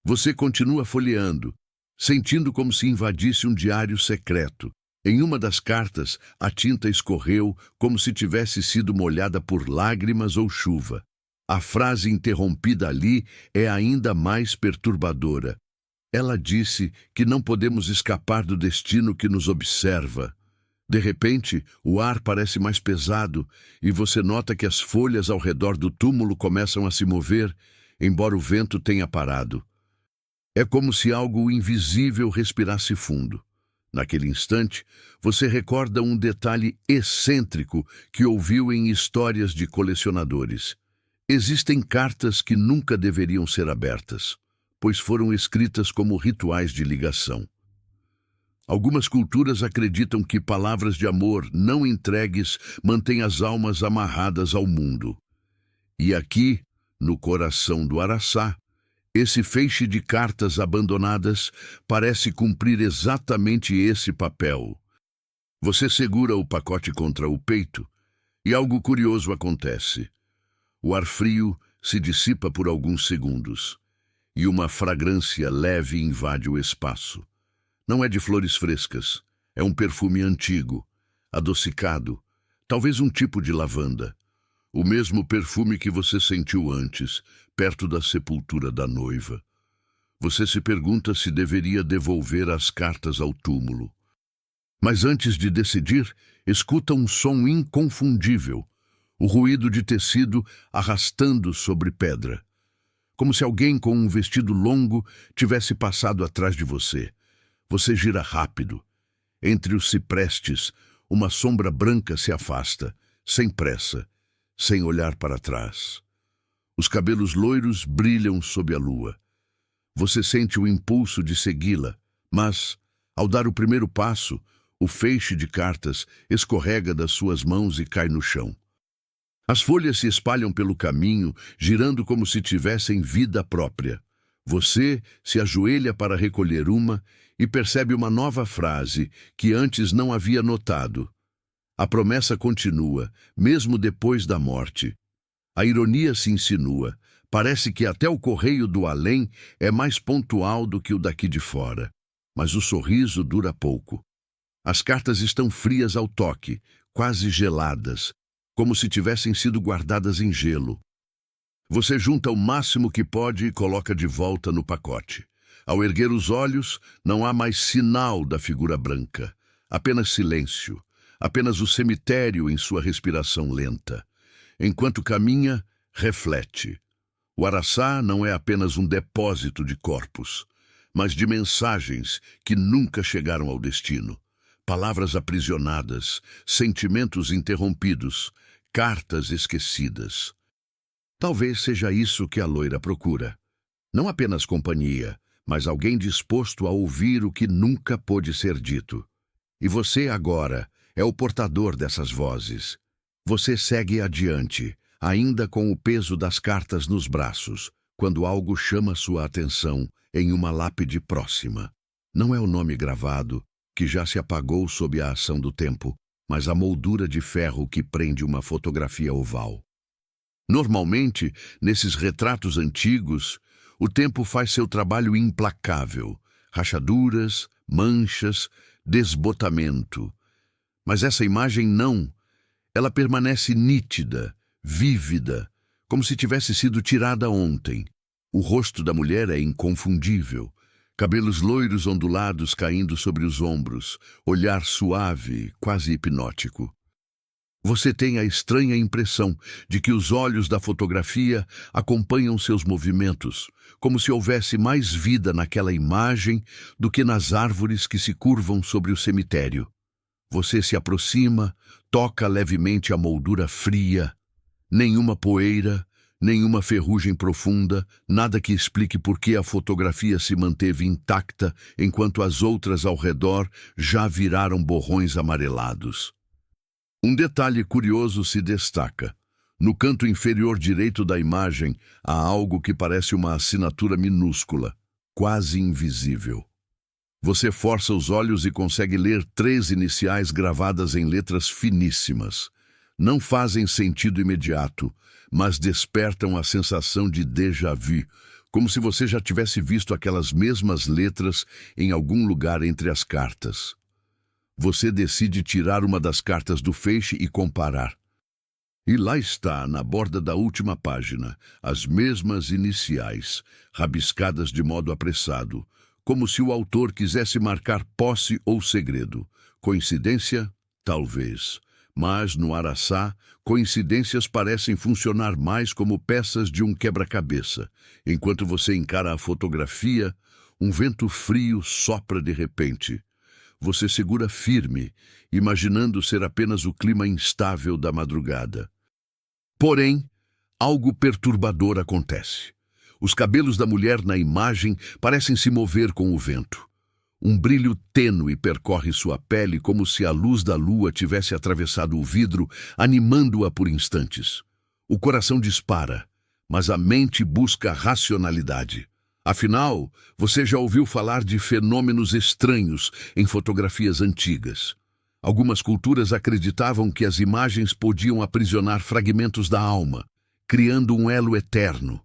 Você continua folheando, sentindo como se invadisse um diário secreto. Em uma das cartas, a tinta escorreu como se tivesse sido molhada por lágrimas ou chuva. A frase interrompida ali é ainda mais perturbadora. Ela disse que não podemos escapar do destino que nos observa. De repente, o ar parece mais pesado e você nota que as folhas ao redor do túmulo começam a se mover, embora o vento tenha parado. É como se algo invisível respirasse fundo. Naquele instante, você recorda um detalhe excêntrico que ouviu em histórias de colecionadores. Existem cartas que nunca deveriam ser abertas, pois foram escritas como rituais de ligação. Algumas culturas acreditam que palavras de amor não entregues mantêm as almas amarradas ao mundo. E aqui, no coração do araçá, esse feixe de cartas abandonadas parece cumprir exatamente esse papel. Você segura o pacote contra o peito e algo curioso acontece. O ar frio se dissipa por alguns segundos e uma fragrância leve invade o espaço. Não é de flores frescas, é um perfume antigo, adocicado, talvez um tipo de lavanda. O mesmo perfume que você sentiu antes, perto da sepultura da noiva. Você se pergunta se deveria devolver as cartas ao túmulo. Mas antes de decidir, escuta um som inconfundível, o ruído de tecido arrastando sobre pedra. Como se alguém com um vestido longo tivesse passado atrás de você. Você gira rápido. Entre os ciprestes, uma sombra branca se afasta, sem pressa, sem olhar para trás. Os cabelos loiros brilham sob a lua. Você sente o impulso de segui-la, mas, ao dar o primeiro passo, o feixe de cartas escorrega das suas mãos e cai no chão. As folhas se espalham pelo caminho, girando como se tivessem vida própria. Você se ajoelha para recolher uma e percebe uma nova frase que antes não havia notado. A promessa continua, mesmo depois da morte. A ironia se insinua. Parece que até o correio do além é mais pontual do que o daqui de fora. Mas o sorriso dura pouco. As cartas estão frias ao toque, quase geladas, como se tivessem sido guardadas em gelo. Você junta o máximo que pode e coloca de volta no pacote. Ao erguer os olhos, não há mais sinal da figura branca. Apenas silêncio. Apenas o cemitério em sua respiração lenta. Enquanto caminha, reflete. O Araçá não é apenas um depósito de corpos, mas de mensagens que nunca chegaram ao destino. Palavras aprisionadas, sentimentos interrompidos, cartas esquecidas. Talvez seja isso que a loira procura. Não apenas companhia, mas alguém disposto a ouvir o que nunca pôde ser dito. E você agora é o portador dessas vozes. Você segue adiante, ainda com o peso das cartas nos braços, quando algo chama sua atenção em uma lápide próxima. Não é o nome gravado, que já se apagou sob a ação do tempo, mas a moldura de ferro que prende uma fotografia oval. Normalmente, nesses retratos antigos, o tempo faz seu trabalho implacável, rachaduras, manchas, desbotamento. Mas essa imagem não. Ela permanece nítida, vívida, como se tivesse sido tirada ontem. O rosto da mulher é inconfundível. Cabelos loiros ondulados caindo sobre os ombros, olhar suave, quase hipnótico. Você tem a estranha impressão de que os olhos da fotografia acompanham seus movimentos, como se houvesse mais vida naquela imagem do que nas árvores que se curvam sobre o cemitério. Você se aproxima, toca levemente a moldura fria. Nenhuma poeira, nenhuma ferrugem profunda, nada que explique por que a fotografia se manteve intacta enquanto as outras ao redor já viraram borrões amarelados. Um detalhe curioso se destaca. No canto inferior direito da imagem há algo que parece uma assinatura minúscula, quase invisível. Você força os olhos e consegue ler 3 iniciais gravadas em letras finíssimas. Não fazem sentido imediato, mas despertam a sensação de déjà vu, como se você já tivesse visto aquelas mesmas letras em algum lugar entre as cartas. Você decide tirar uma das cartas do feixe e comparar. E lá está, na borda da última página, as mesmas iniciais, rabiscadas de modo apressado, como se o autor quisesse marcar posse ou segredo. Coincidência? Talvez. Mas, no Araçá, coincidências parecem funcionar mais como peças de um quebra-cabeça. Enquanto você encara a fotografia, um vento frio sopra de repente. Você segura firme, imaginando ser apenas o clima instável da madrugada. Porém, algo perturbador acontece. Os cabelos da mulher na imagem parecem se mover com o vento. Um brilho tênue percorre sua pele como se a luz da lua tivesse atravessado o vidro, animando-a por instantes. O coração dispara, mas a mente busca racionalidade. Afinal, você já ouviu falar de fenômenos estranhos em fotografias antigas. Algumas culturas acreditavam que as imagens podiam aprisionar fragmentos da alma, criando um elo eterno.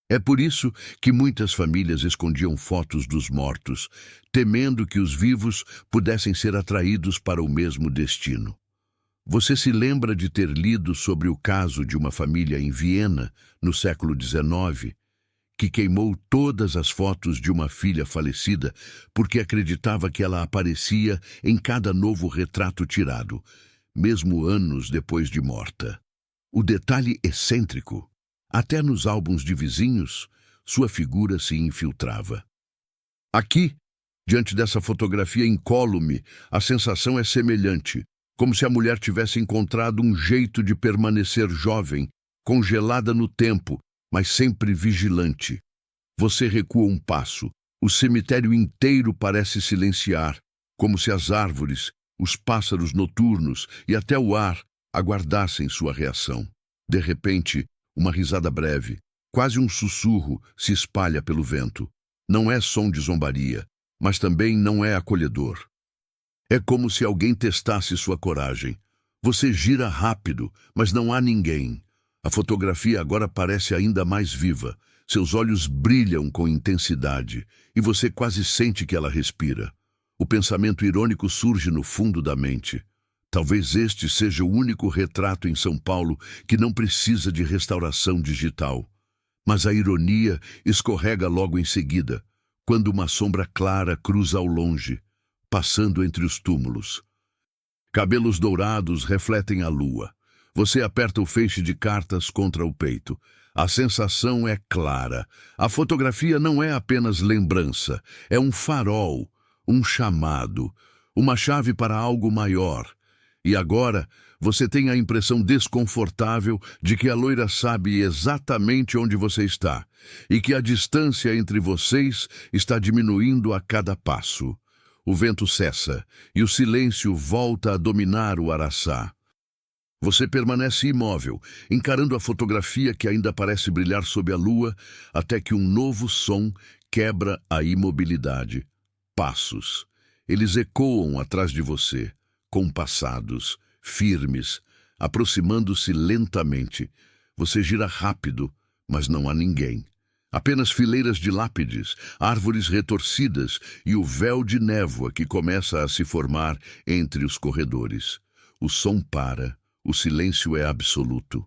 É por isso que muitas famílias escondiam fotos dos mortos, temendo que os vivos pudessem ser atraídos para o mesmo destino. Você se lembra de ter lido sobre o caso de uma família em Viena, no século XIX, que queimou todas as fotos de uma filha falecida porque acreditava que ela aparecia em cada novo retrato tirado, mesmo anos depois de morta. O detalhe excêntrico: até nos álbuns de vizinhos, sua figura se infiltrava. Aqui, diante dessa fotografia incólume, a sensação é semelhante, como se a mulher tivesse encontrado um jeito de permanecer jovem, congelada no tempo, mas sempre vigilante. Você recua um passo. O cemitério inteiro parece silenciar, como se as árvores, os pássaros noturnos e até o ar aguardassem sua reação. De repente, uma risada breve, quase um sussurro, se espalha pelo vento. Não é som de zombaria, mas também não é acolhedor. É como se alguém testasse sua coragem. Você gira rápido, mas não há ninguém. A fotografia agora parece ainda mais viva. Seus olhos brilham com intensidade e você quase sente que ela respira. O pensamento irônico surge no fundo da mente. Talvez este seja o único retrato em São Paulo que não precisa de restauração digital. Mas a ironia escorrega logo em seguida, quando uma sombra clara cruza ao longe, passando entre os túmulos. Cabelos dourados refletem a lua. Você aperta o feixe de cartas contra o peito. A sensação é clara. A fotografia não é apenas lembrança, é um farol, um chamado, uma chave para algo maior. E agora, você tem a impressão desconfortável de que a loira sabe exatamente onde você está e que a distância entre vocês está diminuindo a cada passo. O vento cessa e o silêncio volta a dominar o araçá. Você permanece imóvel, encarando a fotografia que ainda parece brilhar sob a lua, até que um novo som quebra a imobilidade. Passos. Eles ecoam atrás de você, compassados, firmes, aproximando-se lentamente. Você gira rápido, mas não há ninguém. Apenas fileiras de lápides, árvores retorcidas e o véu de névoa que começa a se formar entre os corredores. O som para, o silêncio é absoluto.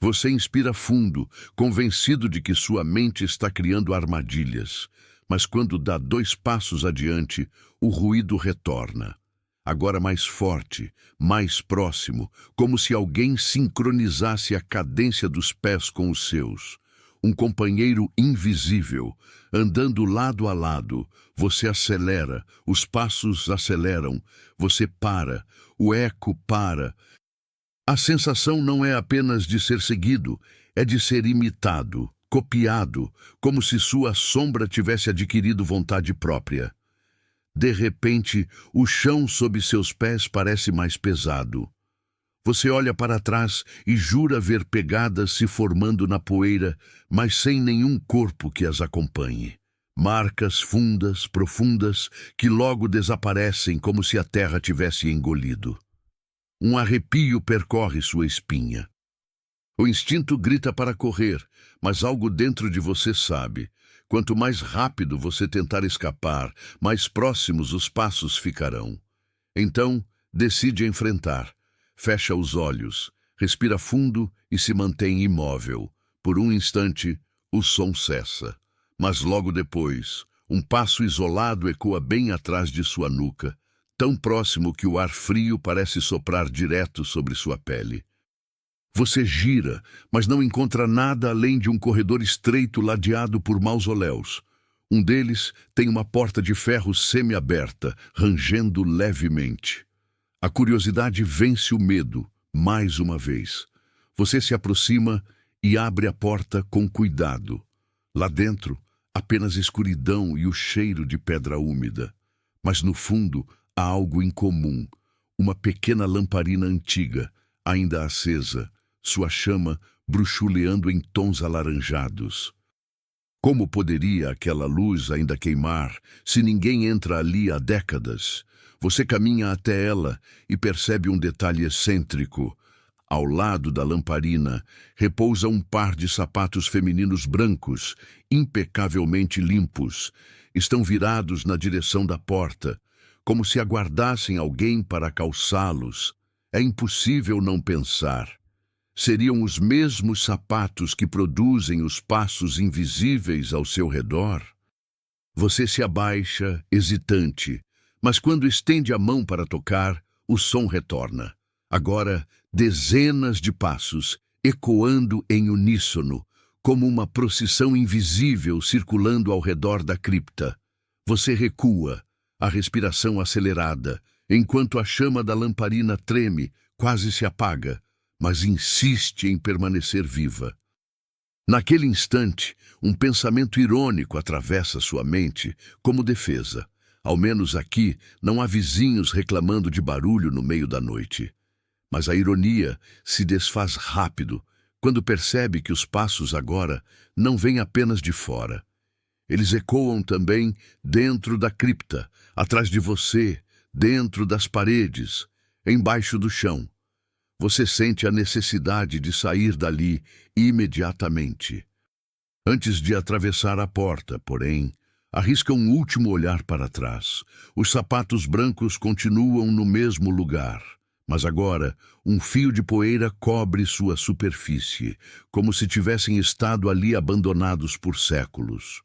Você inspira fundo, convencido de que sua mente está criando armadilhas. Mas quando dá 2 passos adiante, o ruído retorna. Agora mais forte, mais próximo, como se alguém sincronizasse a cadência dos pés com os seus. Um companheiro invisível, andando lado a lado. Você acelera, os passos aceleram, você para, o eco para. A sensação não é apenas de ser seguido, é de ser imitado, copiado, como se sua sombra tivesse adquirido vontade própria. De repente, o chão sob seus pés parece mais pesado. Você olha para trás e jura ver pegadas se formando na poeira, mas sem nenhum corpo que as acompanhe. Marcas fundas, profundas, que logo desaparecem como se a terra tivesse engolido. Um arrepio percorre sua espinha. O instinto grita para correr, mas algo dentro de você sabe. Quanto mais rápido você tentar escapar, mais próximos os passos ficarão. Então, decide enfrentar. Fecha os olhos, respira fundo e se mantém imóvel. Por um instante, o som cessa. Mas logo depois, um passo isolado ecoa bem atrás de sua nuca, tão próximo que o ar frio parece soprar direto sobre sua pele. Você gira, mas não encontra nada além de um corredor estreito ladeado por mausoléus. Um deles tem uma porta de ferro semi-aberta, rangendo levemente. A curiosidade vence o medo, mais uma vez. Você se aproxima e abre a porta com cuidado. Lá dentro, apenas escuridão e o cheiro de pedra úmida. Mas no fundo, há algo incomum. Uma pequena lamparina antiga, ainda acesa, sua chama bruxuleando em tons alaranjados. Como poderia aquela luz ainda queimar se ninguém entra ali há décadas? Você caminha até ela e percebe um detalhe excêntrico. Ao lado da lamparina repousa um par de sapatos femininos brancos, impecavelmente limpos. Estão virados na direção da porta, como se aguardassem alguém para calçá-los. É impossível não pensar. Seriam os mesmos sapatos que produzem os passos invisíveis ao seu redor? Você se abaixa, hesitante, mas quando estende a mão para tocar, o som retorna. Agora, dezenas de passos, ecoando em uníssono, como uma procissão invisível circulando ao redor da cripta. Você recua, a respiração acelerada, enquanto a chama da lamparina treme, quase se apaga, mas insiste em permanecer viva. Naquele instante, um pensamento irônico atravessa sua mente, como defesa. Ao menos aqui, não há vizinhos reclamando de barulho no meio da noite. Mas a ironia se desfaz rápido, quando percebe que os passos agora não vêm apenas de fora. Eles ecoam também dentro da cripta, atrás de você, dentro das paredes, embaixo do chão. Você sente a necessidade de sair dali imediatamente. Antes de atravessar a porta, porém, arrisca um último olhar para trás. Os sapatos brancos continuam no mesmo lugar, mas agora um fio de poeira cobre sua superfície, como se tivessem estado ali abandonados por séculos.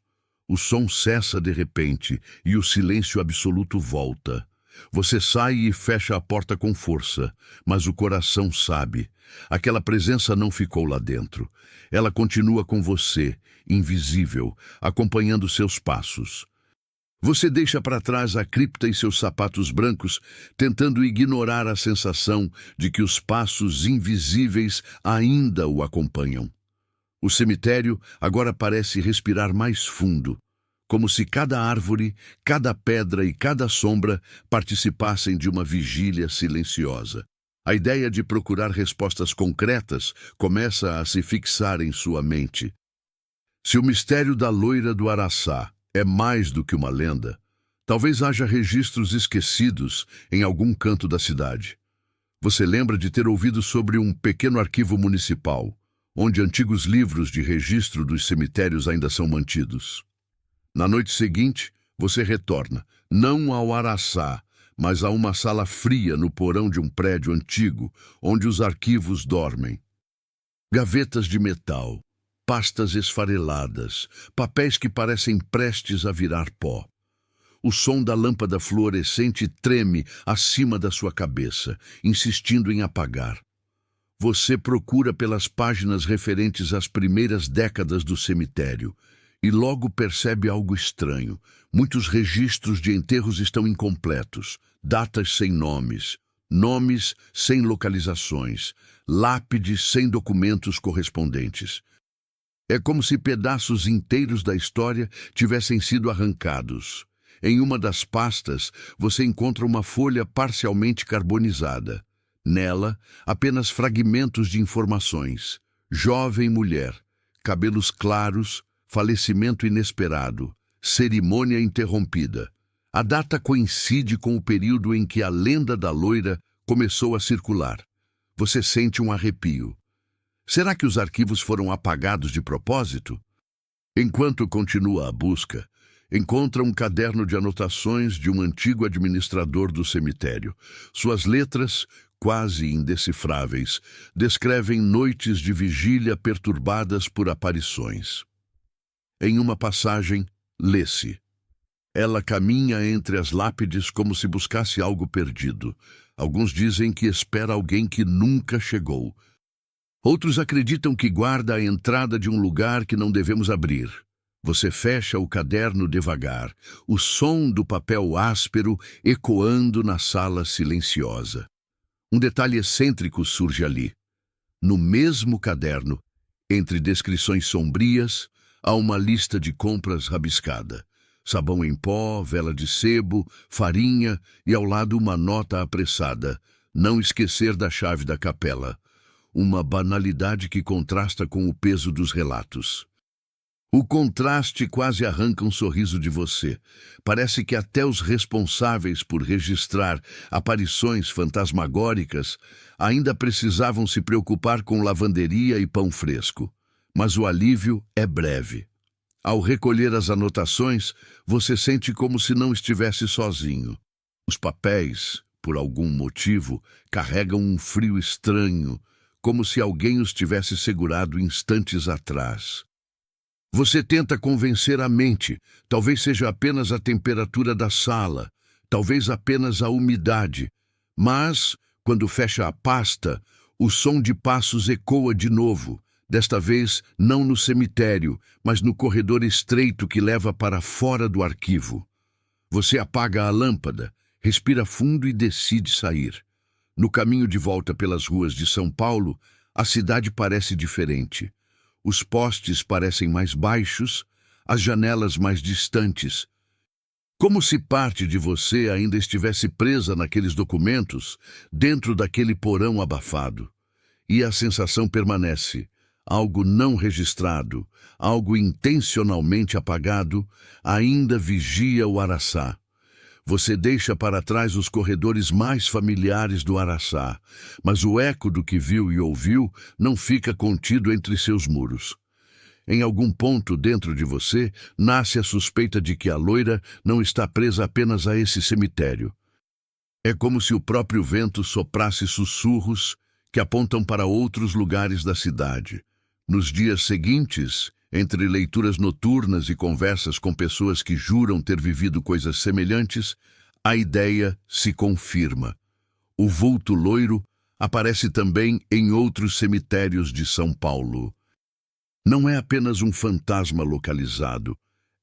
O som cessa de repente e o silêncio absoluto volta. Você sai e fecha a porta com força, mas o coração sabe. Aquela presença não ficou lá dentro. Ela continua com você, invisível, acompanhando seus passos. Você deixa para trás a cripta e seus sapatos brancos, tentando ignorar a sensação de que os passos invisíveis ainda o acompanham. O cemitério agora parece respirar mais fundo, como se cada árvore, cada pedra e cada sombra participassem de uma vigília silenciosa. A ideia de procurar respostas concretas começa a se fixar em sua mente. Se o mistério da loira do Araçá é mais do que uma lenda, talvez haja registros esquecidos em algum canto da cidade. Você lembra de ter ouvido sobre um pequeno arquivo municipal, onde antigos livros de registro dos cemitérios ainda são mantidos. Na noite seguinte, você retorna, não ao Araçá, mas a uma sala fria no porão de um prédio antigo, onde os arquivos dormem. Gavetas de metal, pastas esfareladas, papéis que parecem prestes a virar pó. O som da lâmpada fluorescente treme acima da sua cabeça, insistindo em apagar. Você procura pelas páginas referentes às primeiras décadas do cemitério e logo percebe algo estranho. Muitos registros de enterros estão incompletos, datas sem nomes, nomes sem localizações, lápides sem documentos correspondentes. É como se pedaços inteiros da história tivessem sido arrancados. Em uma das pastas, você encontra uma folha parcialmente carbonizada. Nela, apenas fragmentos de informações. Jovem mulher, cabelos claros, falecimento inesperado, cerimônia interrompida. A data coincide com o período em que a lenda da loira começou a circular. Você sente um arrepio. Será que os arquivos foram apagados de propósito? Enquanto continua a busca, encontra um caderno de anotações de um antigo administrador do cemitério. Suas letras, quase indecifráveis, descrevem noites de vigília perturbadas por aparições. Em uma passagem, lê-se: ela caminha entre as lápides como se buscasse algo perdido. Alguns dizem que espera alguém que nunca chegou. Outros acreditam que guarda a entrada de um lugar que não devemos abrir. Você fecha o caderno devagar, o som do papel áspero ecoando na sala silenciosa. Um detalhe excêntrico surge ali. No mesmo caderno, entre descrições sombrias, há uma lista de compras rabiscada. Sabão em pó, vela de sebo, farinha e ao lado uma nota apressada. Não esquecer da chave da capela. Uma banalidade que contrasta com o peso dos relatos. O contraste quase arranca um sorriso de você. Parece que até os responsáveis por registrar aparições fantasmagóricas ainda precisavam se preocupar com lavanderia e pão fresco. Mas o alívio é breve. Ao recolher as anotações, você sente como se não estivesse sozinho. Os papéis, por algum motivo, carregam um frio estranho, como se alguém os tivesse segurado instantes atrás. Você tenta convencer a mente, talvez seja apenas a temperatura da sala, talvez apenas a umidade, mas, quando fecha a pasta, o som de passos ecoa de novo, desta vez não no cemitério, mas no corredor estreito que leva para fora do arquivo. Você apaga a lâmpada, respira fundo e decide sair. No caminho de volta pelas ruas de São Paulo, a cidade parece diferente. Os postes parecem mais baixos, as janelas mais distantes. Como se parte de você ainda estivesse presa naqueles documentos, dentro daquele porão abafado. E a sensação permanece. Algo não registrado, algo intencionalmente apagado, ainda vigia o Araçá. Você deixa para trás os corredores mais familiares do Araçá, mas o eco do que viu e ouviu não fica contido entre seus muros. Em algum ponto dentro de você, nasce a suspeita de que a loira não está presa apenas a esse cemitério. É como se o próprio vento soprasse sussurros que apontam para outros lugares da cidade. Nos dias seguintes, entre leituras noturnas e conversas com pessoas que juram ter vivido coisas semelhantes, a ideia se confirma. O vulto loiro aparece também em outros cemitérios de São Paulo. Não é apenas um fantasma localizado,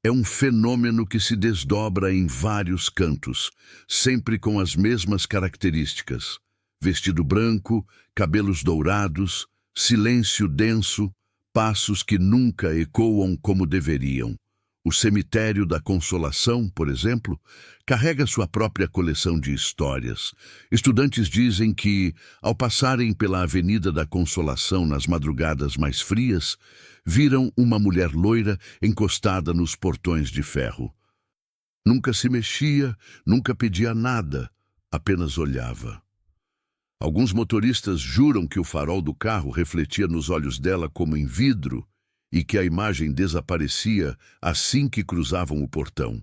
é um fenômeno que se desdobra em vários cantos, sempre com as mesmas características: vestido branco, cabelos dourados, silêncio denso, passos que nunca ecoam como deveriam. O Cemitério da Consolação, por exemplo, carrega sua própria coleção de histórias. Estudantes dizem que, ao passarem pela Avenida da Consolação nas madrugadas mais frias, viram uma mulher loira encostada nos portões de ferro. Nunca se mexia, nunca pedia nada, apenas olhava. Alguns motoristas juram que o farol do carro refletia nos olhos dela como em vidro e que a imagem desaparecia assim que cruzavam o portão.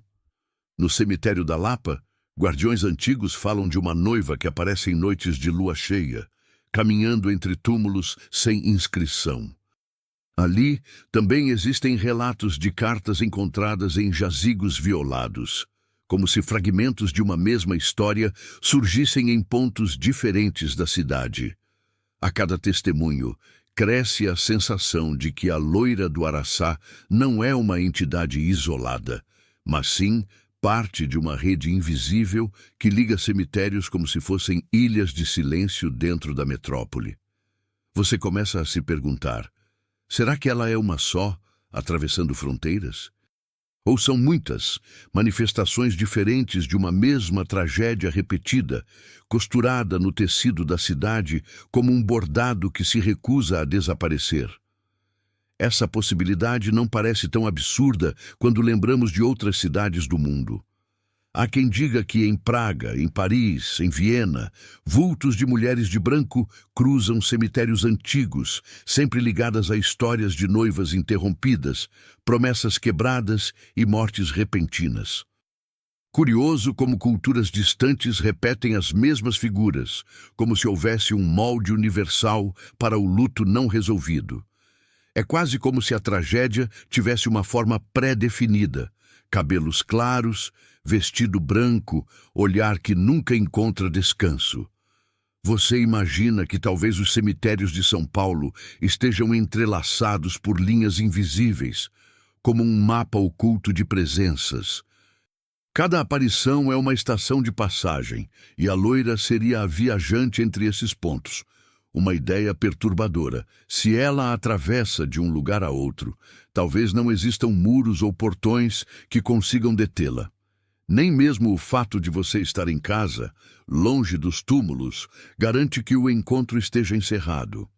No cemitério da Lapa, guardiões antigos falam de uma noiva que aparece em noites de lua cheia, caminhando entre túmulos sem inscrição. Ali também existem relatos de cartas encontradas em jazigos violados, como se fragmentos de uma mesma história surgissem em pontos diferentes da cidade. A cada testemunho, cresce a sensação de que a loira do Araçá não é uma entidade isolada, mas sim parte de uma rede invisível que liga cemitérios como se fossem ilhas de silêncio dentro da metrópole. Você começa a se perguntar: será que ela é uma só, atravessando fronteiras? Ou são muitas manifestações diferentes de uma mesma tragédia repetida, costurada no tecido da cidade como um bordado que se recusa a desaparecer? Essa possibilidade não parece tão absurda quando lembramos de outras cidades do mundo. Há quem diga que em Praga, em Paris, em Viena, vultos de mulheres de branco cruzam cemitérios antigos, sempre ligadas a histórias de noivas interrompidas, promessas quebradas e mortes repentinas. Curioso como culturas distantes repetem as mesmas figuras, como se houvesse um molde universal para o luto não resolvido. É quase como se a tragédia tivesse uma forma pré-definida: cabelos claros, vestido branco, olhar que nunca encontra descanso. Você imagina que talvez os cemitérios de São Paulo estejam entrelaçados por linhas invisíveis, como um mapa oculto de presenças. Cada aparição é uma estação de passagem, e a loira seria a viajante entre esses pontos. Uma ideia perturbadora. Se ela atravessa de um lugar a outro, talvez não existam muros ou portões que consigam detê-la. Nem mesmo o fato de você estar em casa, longe dos túmulos, garante que o encontro esteja encerrado.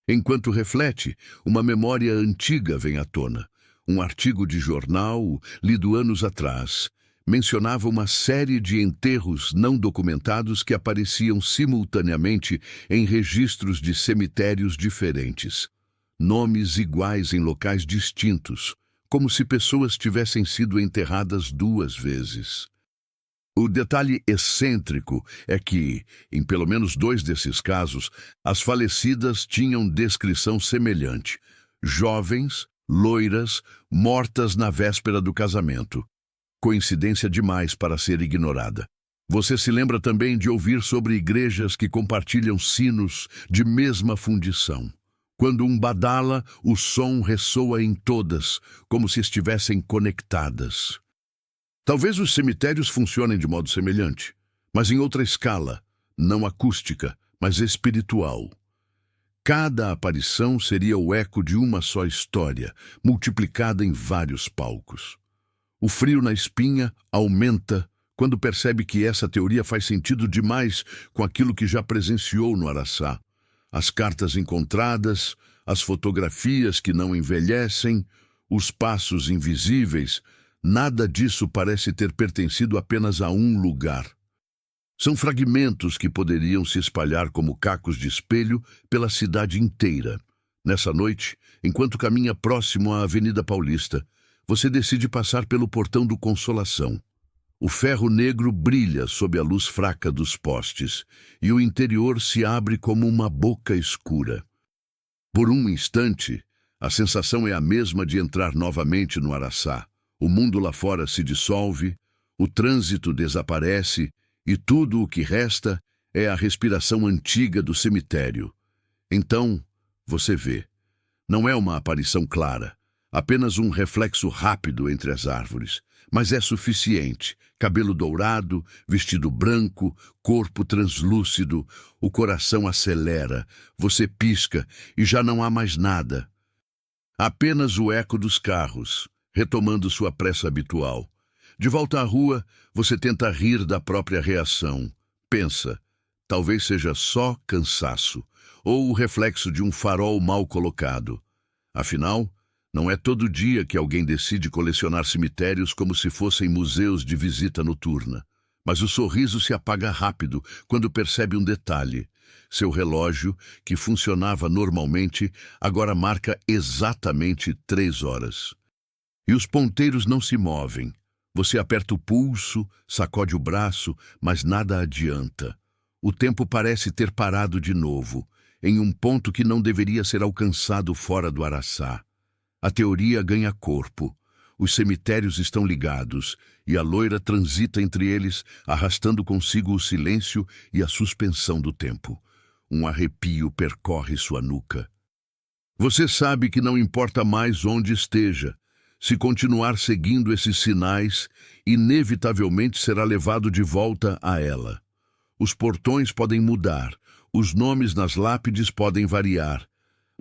Enquanto reflete, uma memória antiga vem à tona. Um artigo de jornal, lido anos atrás, mencionava uma série de enterros não documentados que apareciam simultaneamente em registros de cemitérios diferentes. Nomes iguais em locais distintos, como se pessoas tivessem sido enterradas duas vezes. O detalhe excêntrico é que, em pelo menos 2 desses casos, as falecidas tinham descrição semelhante: jovens, loiras, mortas na véspera do casamento. Coincidência demais para ser ignorada. Você se lembra também de ouvir sobre igrejas que compartilham sinos de mesma fundição. Quando um badala, o som ressoa em todas, como se estivessem conectadas. Talvez os cemitérios funcionem de modo semelhante, mas em outra escala, não acústica, mas espiritual. Cada aparição seria o eco de uma só história, multiplicada em vários palcos. O frio na espinha aumenta quando percebe que essa teoria faz sentido demais com aquilo que já presenciou no Araçá. As cartas encontradas, as fotografias que não envelhecem, os passos invisíveis, Nada disso parece ter pertencido apenas a um lugar. São fragmentos que poderiam se espalhar como cacos de espelho pela cidade inteira. Nessa noite, enquanto caminha próximo à Avenida Paulista, você decide passar pelo Portão do Consolação. O ferro negro brilha sob a luz fraca dos postes, e o interior se abre como uma boca escura. Por um instante, a sensação é a mesma de entrar novamente no Araçá. O mundo lá fora se dissolve, o trânsito desaparece, e tudo o que resta é a respiração antiga do cemitério. Então, você vê. Não é uma aparição clara, apenas um reflexo rápido entre as árvores. Mas é suficiente. Cabelo dourado, vestido branco, corpo translúcido, o coração acelera, você pisca e já não há mais nada. Apenas o eco dos carros, retomando sua pressa habitual. De volta à rua, você tenta rir da própria reação. Pensa, talvez seja só cansaço, ou o reflexo de um farol mal colocado. Afinal, não é todo dia que alguém decide colecionar cemitérios como se fossem museus de visita noturna. Mas o sorriso se apaga rápido quando percebe um detalhe. Seu relógio, que funcionava normalmente, agora marca exatamente 3 horas. E os ponteiros não se movem. Você aperta o pulso, sacode o braço, mas nada adianta. O tempo parece ter parado de novo, em um ponto que não deveria ser alcançado fora do Araçá. A teoria ganha corpo. Os cemitérios estão ligados, e a loira transita entre eles, arrastando consigo o silêncio e a suspensão do tempo. Um arrepio percorre sua nuca. Você sabe que não importa mais onde esteja. Se continuar seguindo esses sinais, inevitavelmente será levado de volta a ela. Os portões podem mudar, os nomes nas lápides podem variar,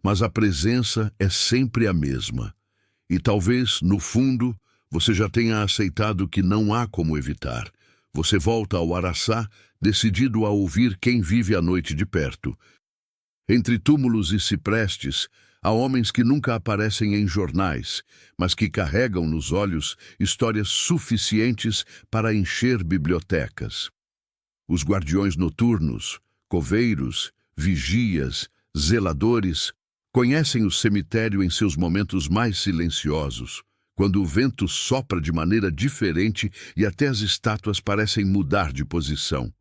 mas a presença é sempre a mesma. E talvez, no fundo, você já tenha aceitado que não há como evitar. Você volta ao Araçá, decidido a ouvir quem vive a noite de perto. Entre túmulos e ciprestes, há homens que nunca aparecem em jornais, mas que carregam nos olhos histórias suficientes para encher bibliotecas. Os guardiões noturnos, coveiros, vigias, zeladores, conhecem o cemitério em seus momentos mais silenciosos, quando o vento sopra de maneira diferente e até as estátuas parecem mudar de posição.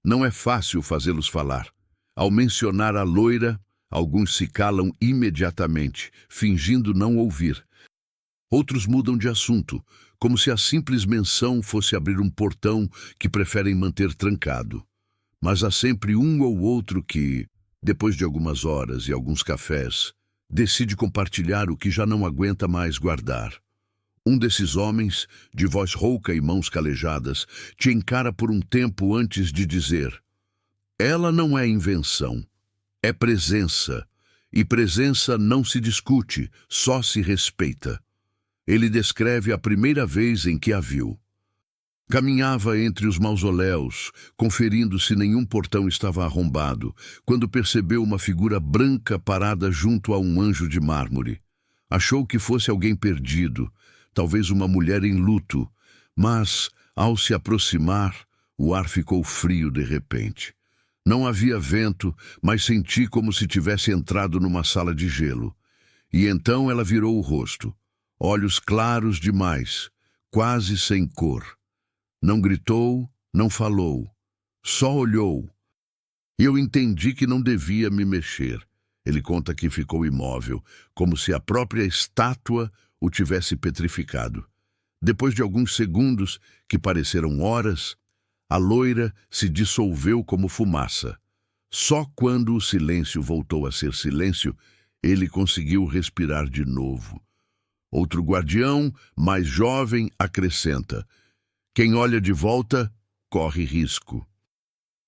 Não é fácil fazê-los falar. Ao mencionar a loira, alguns se calam imediatamente, fingindo não ouvir. Outros mudam de assunto, como se a simples menção fosse abrir um portão que preferem manter trancado. Mas há sempre um ou outro que, depois de algumas horas e alguns cafés, decide compartilhar o que já não aguenta mais guardar. Um desses homens, de voz rouca e mãos calejadas, te encara por um tempo antes de dizer: ela não é invenção, é presença, e presença não se discute, só se respeita. Ele descreve a primeira vez em que a viu. Caminhava entre os mausoléus, conferindo se nenhum portão estava arrombado, quando percebeu uma figura branca parada junto a um anjo de mármore. Achou que fosse alguém perdido, talvez uma mulher em luto, mas, ao se aproximar, o ar ficou frio de repente. Não havia vento, mas senti como se tivesse entrado numa sala de gelo. E então ela virou o rosto, olhos claros demais, quase sem cor. Não gritou, não falou, só olhou. E eu entendi que não devia me mexer. Ele conta que ficou imóvel, como se a própria estátua o tivesse petrificado. Depois de alguns segundos, que pareceram horas, a loira se dissolveu como fumaça. Só quando o silêncio voltou a ser silêncio, ele conseguiu respirar de novo. Outro guardião, mais jovem, acrescenta: quem olha de volta, corre risco.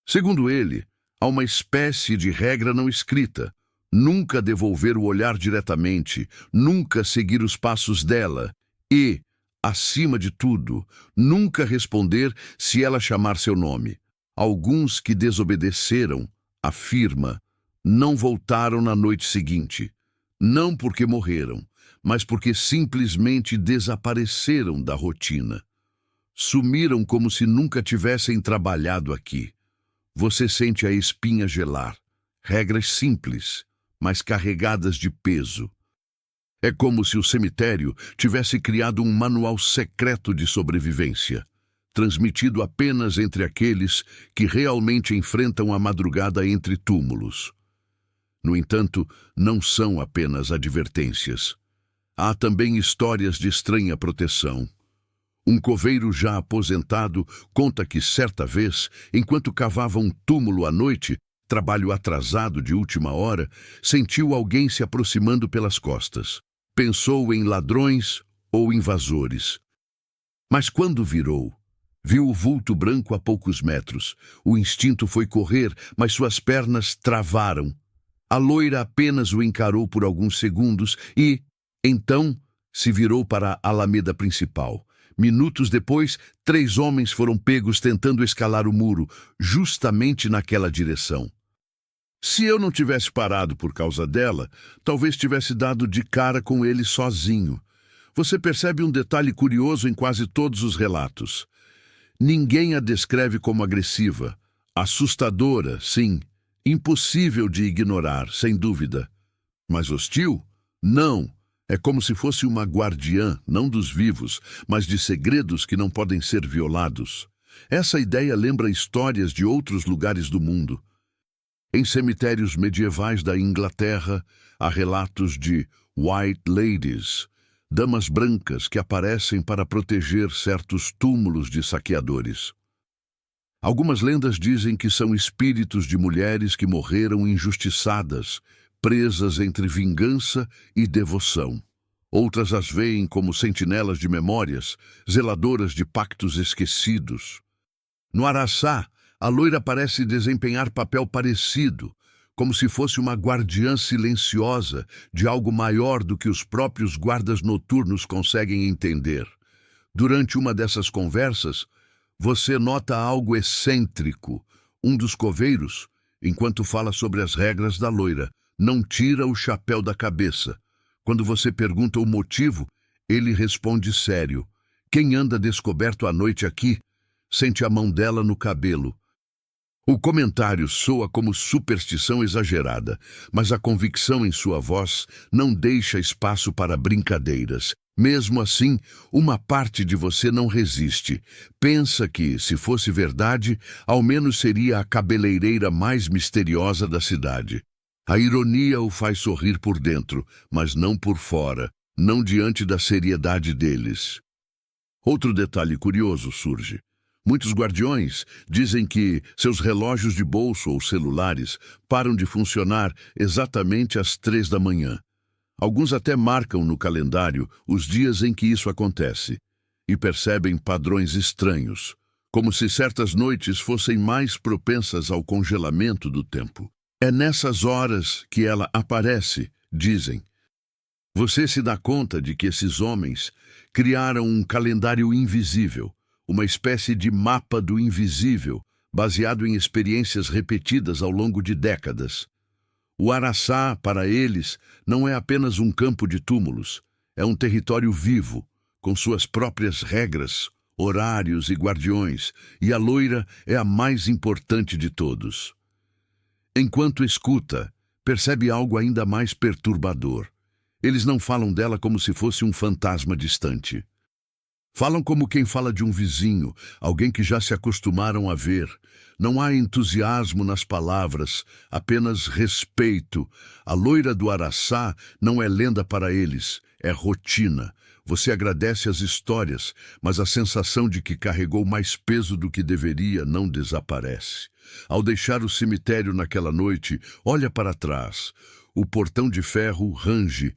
Segundo ele, há uma espécie de regra não escrita: nunca devolver o olhar diretamente, nunca seguir os passos dela e, acima de tudo, nunca responder se ela chamar seu nome. Alguns que desobedeceram, afirma, não voltaram na noite seguinte. Não porque morreram, mas porque simplesmente desapareceram da rotina. Sumiram como se nunca tivessem trabalhado aqui. Você sente a espinha gelar. Regras simples, mas carregadas de peso. É como se o cemitério tivesse criado um manual secreto de sobrevivência, transmitido apenas entre aqueles que realmente enfrentam a madrugada entre túmulos. No entanto, não são apenas advertências. Há também histórias de estranha proteção. Um coveiro já aposentado conta que, certa vez, enquanto cavava um túmulo à noite, trabalho atrasado de última hora, sentiu alguém se aproximando pelas costas. Pensou em ladrões ou invasores. Mas quando virou, viu o vulto branco a poucos metros. O instinto foi correr, mas suas pernas travaram. A loira apenas o encarou por alguns segundos e, então, se virou para a alameda principal. Minutos depois, 3 homens foram pegos tentando escalar o muro, justamente naquela direção. Se eu não tivesse parado por causa dela, talvez tivesse dado de cara com ele sozinho. Você percebe um detalhe curioso em quase todos os relatos. Ninguém a descreve como agressiva. Assustadora, sim. Impossível de ignorar, sem dúvida. Mas hostil? Não. É como se fosse uma guardiã, não dos vivos, mas de segredos que não podem ser violados. Essa ideia lembra histórias de outros lugares do mundo. Em cemitérios medievais da Inglaterra, há relatos de White Ladies, damas brancas que aparecem para proteger certos túmulos de saqueadores. Algumas lendas dizem que são espíritos de mulheres que morreram injustiçadas, presas entre vingança e devoção. Outras as veem como sentinelas de memórias, zeladoras de pactos esquecidos. No Araçá, a loira parece desempenhar papel parecido, como se fosse uma guardiã silenciosa de algo maior do que os próprios guardas noturnos conseguem entender. Durante uma dessas conversas, você nota algo excêntrico. Um dos coveiros, enquanto fala sobre as regras da loira, não tira o chapéu da cabeça. Quando você pergunta o motivo, ele responde sério. Quem anda descoberto à noite aqui, sente a mão dela no cabelo. O comentário soa como superstição exagerada, mas a convicção em sua voz não deixa espaço para brincadeiras. Mesmo assim, uma parte de você não resiste. Pensa que, se fosse verdade, ao menos seria a cabeleireira mais misteriosa da cidade. A ironia o faz sorrir por dentro, mas não por fora, não diante da seriedade deles. Outro detalhe curioso surge. Muitos guardiões dizem que seus relógios de bolso ou celulares param de funcionar exatamente às 3 da manhã. Alguns até marcam no calendário os dias em que isso acontece e percebem padrões estranhos, como se certas noites fossem mais propensas ao congelamento do tempo. É nessas horas que ela aparece, dizem. Você se dá conta de que esses homens criaram um calendário invisível, uma espécie de mapa do invisível, baseado em experiências repetidas ao longo de décadas. O Araçá, para eles, não é apenas um campo de túmulos, é um território vivo, com suas próprias regras, horários e guardiões, e a loira é a mais importante de todos. Enquanto escuta, percebe algo ainda mais perturbador. Eles não falam dela como se fosse um fantasma distante. Falam como quem fala de um vizinho, alguém que já se acostumaram a ver. Não há entusiasmo nas palavras, apenas respeito. A loira do Araçá não é lenda para eles, é rotina. Você agradece as histórias, mas a sensação de que carregou mais peso do que deveria não desaparece. Ao deixar o cemitério naquela noite, olha para trás. O portão de ferro range,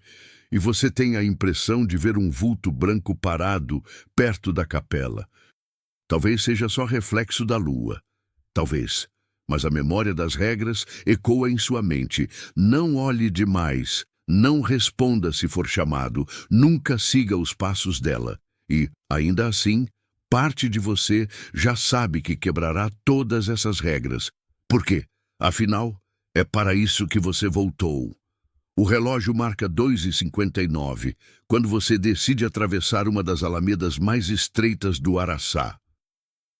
e você tem a impressão de ver um vulto branco parado perto da capela. Talvez seja só reflexo da lua. Talvez. Mas a memória das regras ecoa em sua mente. Não olhe demais. Não responda se for chamado. Nunca siga os passos dela. E, ainda assim, parte de você já sabe que quebrará todas essas regras. Por quê? Afinal, é para isso que você voltou. O relógio marca 2h59, quando você decide atravessar uma das alamedas mais estreitas do Araçá.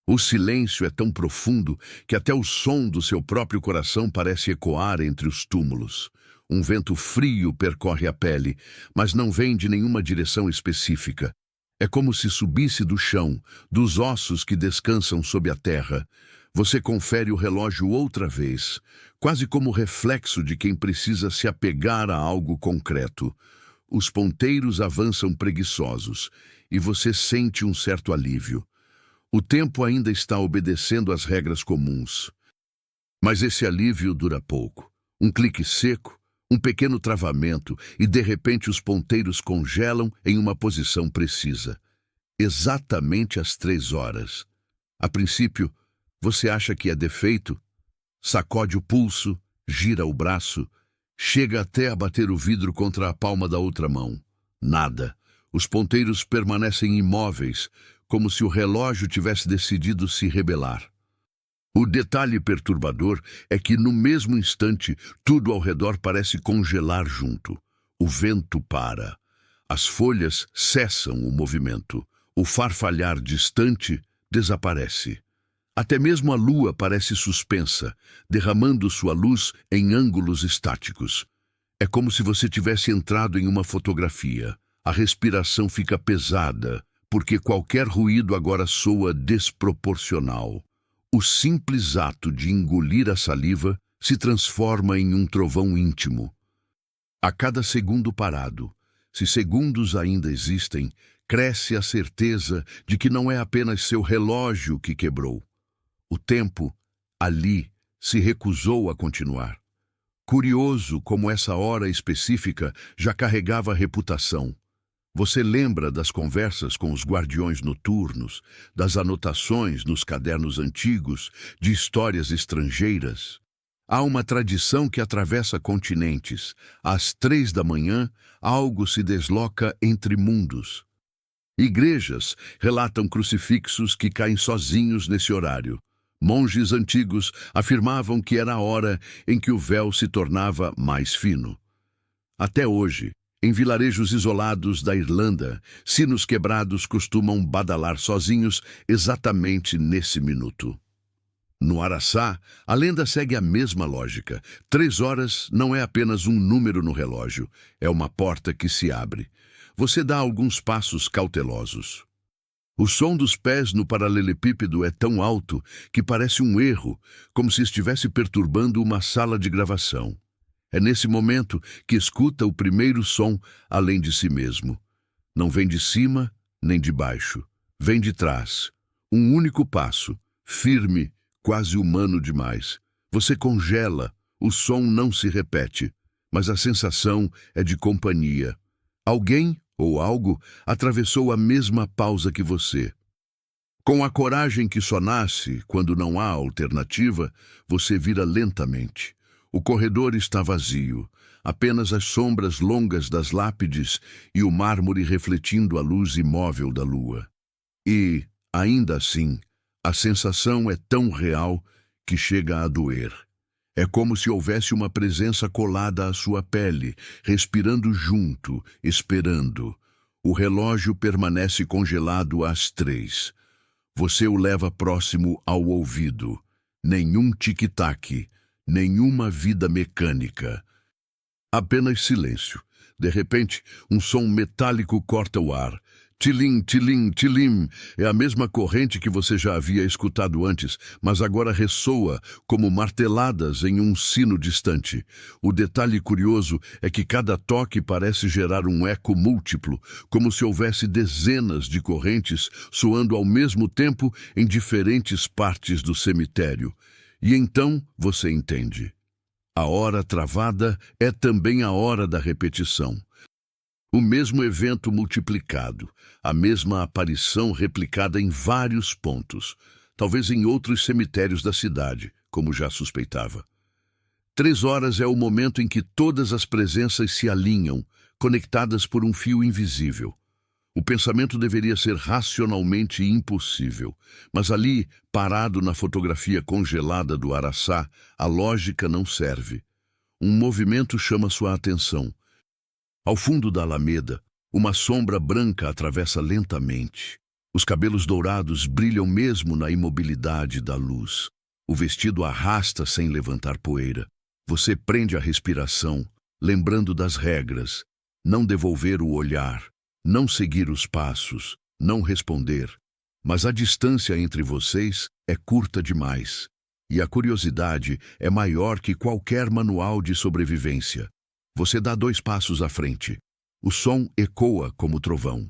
O silêncio é tão profundo que até o som do seu próprio coração parece ecoar entre os túmulos. Um vento frio percorre a pele, mas não vem de nenhuma direção específica. É como se subisse do chão, dos ossos que descansam sob a terra. Você confere o relógio outra vez, quase como reflexo de quem precisa se apegar a algo concreto. Os ponteiros avançam preguiçosos, e você sente um certo alívio. O tempo ainda está obedecendo às regras comuns. Mas esse alívio dura pouco. Um clique seco, um pequeno travamento, e de repente os ponteiros congelam em uma posição precisa. Exatamente às 3 horas. A princípio, você acha que é defeito? Sacode o pulso, gira o braço, chega até a bater o vidro contra a palma da outra mão. Nada. Os ponteiros permanecem imóveis, como se o relógio tivesse decidido se rebelar. O detalhe perturbador é que, no mesmo instante, tudo ao redor parece congelar junto. O vento para. As folhas cessam o movimento. O farfalhar distante desaparece. Até mesmo a lua parece suspensa, derramando sua luz em ângulos estáticos. É como se você tivesse entrado em uma fotografia. A respiração fica pesada, porque qualquer ruído agora soa desproporcional. O simples ato de engolir a saliva se transforma em um trovão íntimo. A cada segundo parado, se segundos ainda existem, cresce a certeza de que não é apenas seu relógio que quebrou. O tempo, ali, se recusou a continuar. Curioso como essa hora específica já carregava reputação. Você lembra das conversas com os guardiões noturnos, das anotações nos cadernos antigos, de histórias estrangeiras? Há uma tradição que atravessa continentes. Às 3 da manhã, algo se desloca entre mundos. Igrejas relatam crucifixos que caem sozinhos nesse horário. Monges antigos afirmavam que era a hora em que o véu se tornava mais fino. Até hoje, em vilarejos isolados da Irlanda, sinos quebrados costumam badalar sozinhos exatamente nesse minuto. No Araçá, a lenda segue a mesma lógica. 3 horas não é apenas um número no relógio, é uma porta que se abre. Você dá alguns passos cautelosos. O som dos pés no paralelepípedo é tão alto que parece um erro, como se estivesse perturbando uma sala de gravação. É nesse momento que escuta o primeiro som além de si mesmo. Não vem de cima nem de baixo. Vem de trás. Um único passo, firme, quase humano demais. Você congela, o som não se repete, mas a sensação é de companhia. Alguém ou algo atravessou a mesma pausa que você. Com a coragem que só nasce quando não há alternativa, você vira lentamente. O corredor está vazio, apenas as sombras longas das lápides e o mármore refletindo a luz imóvel da lua. E, ainda assim, a sensação é tão real que chega a doer. É como se houvesse uma presença colada à sua pele, respirando junto, esperando. O relógio permanece congelado às 3. Você o leva próximo ao ouvido. Nenhum tic-tac, nenhuma vida mecânica. Apenas silêncio. De repente, um som metálico corta o ar. Tilim, tilim, tilim. É a mesma corrente que você já havia escutado antes, mas agora ressoa como marteladas em um sino distante. O detalhe curioso é que cada toque parece gerar um eco múltiplo, como se houvesse dezenas de correntes soando ao mesmo tempo em diferentes partes do cemitério. E então você entende. A hora travada é também a hora da repetição. O mesmo evento multiplicado, a mesma aparição replicada em vários pontos, talvez em outros cemitérios da cidade, como já suspeitava. 3 horas é o momento em que todas as presenças se alinham, conectadas por um fio invisível. O pensamento deveria ser racionalmente impossível, mas ali, parado na fotografia congelada do Araçá, a lógica não serve. Um movimento chama sua atenção. Ao fundo da alameda, uma sombra branca atravessa lentamente. Os cabelos dourados brilham mesmo na imobilidade da luz. O vestido arrasta sem levantar poeira. Você prende a respiração, lembrando das regras. Não devolver o olhar, não seguir os passos, não responder. Mas a distância entre vocês é curta demais. E a curiosidade é maior que qualquer manual de sobrevivência. Você dá 2 passos à frente. O som ecoa como trovão.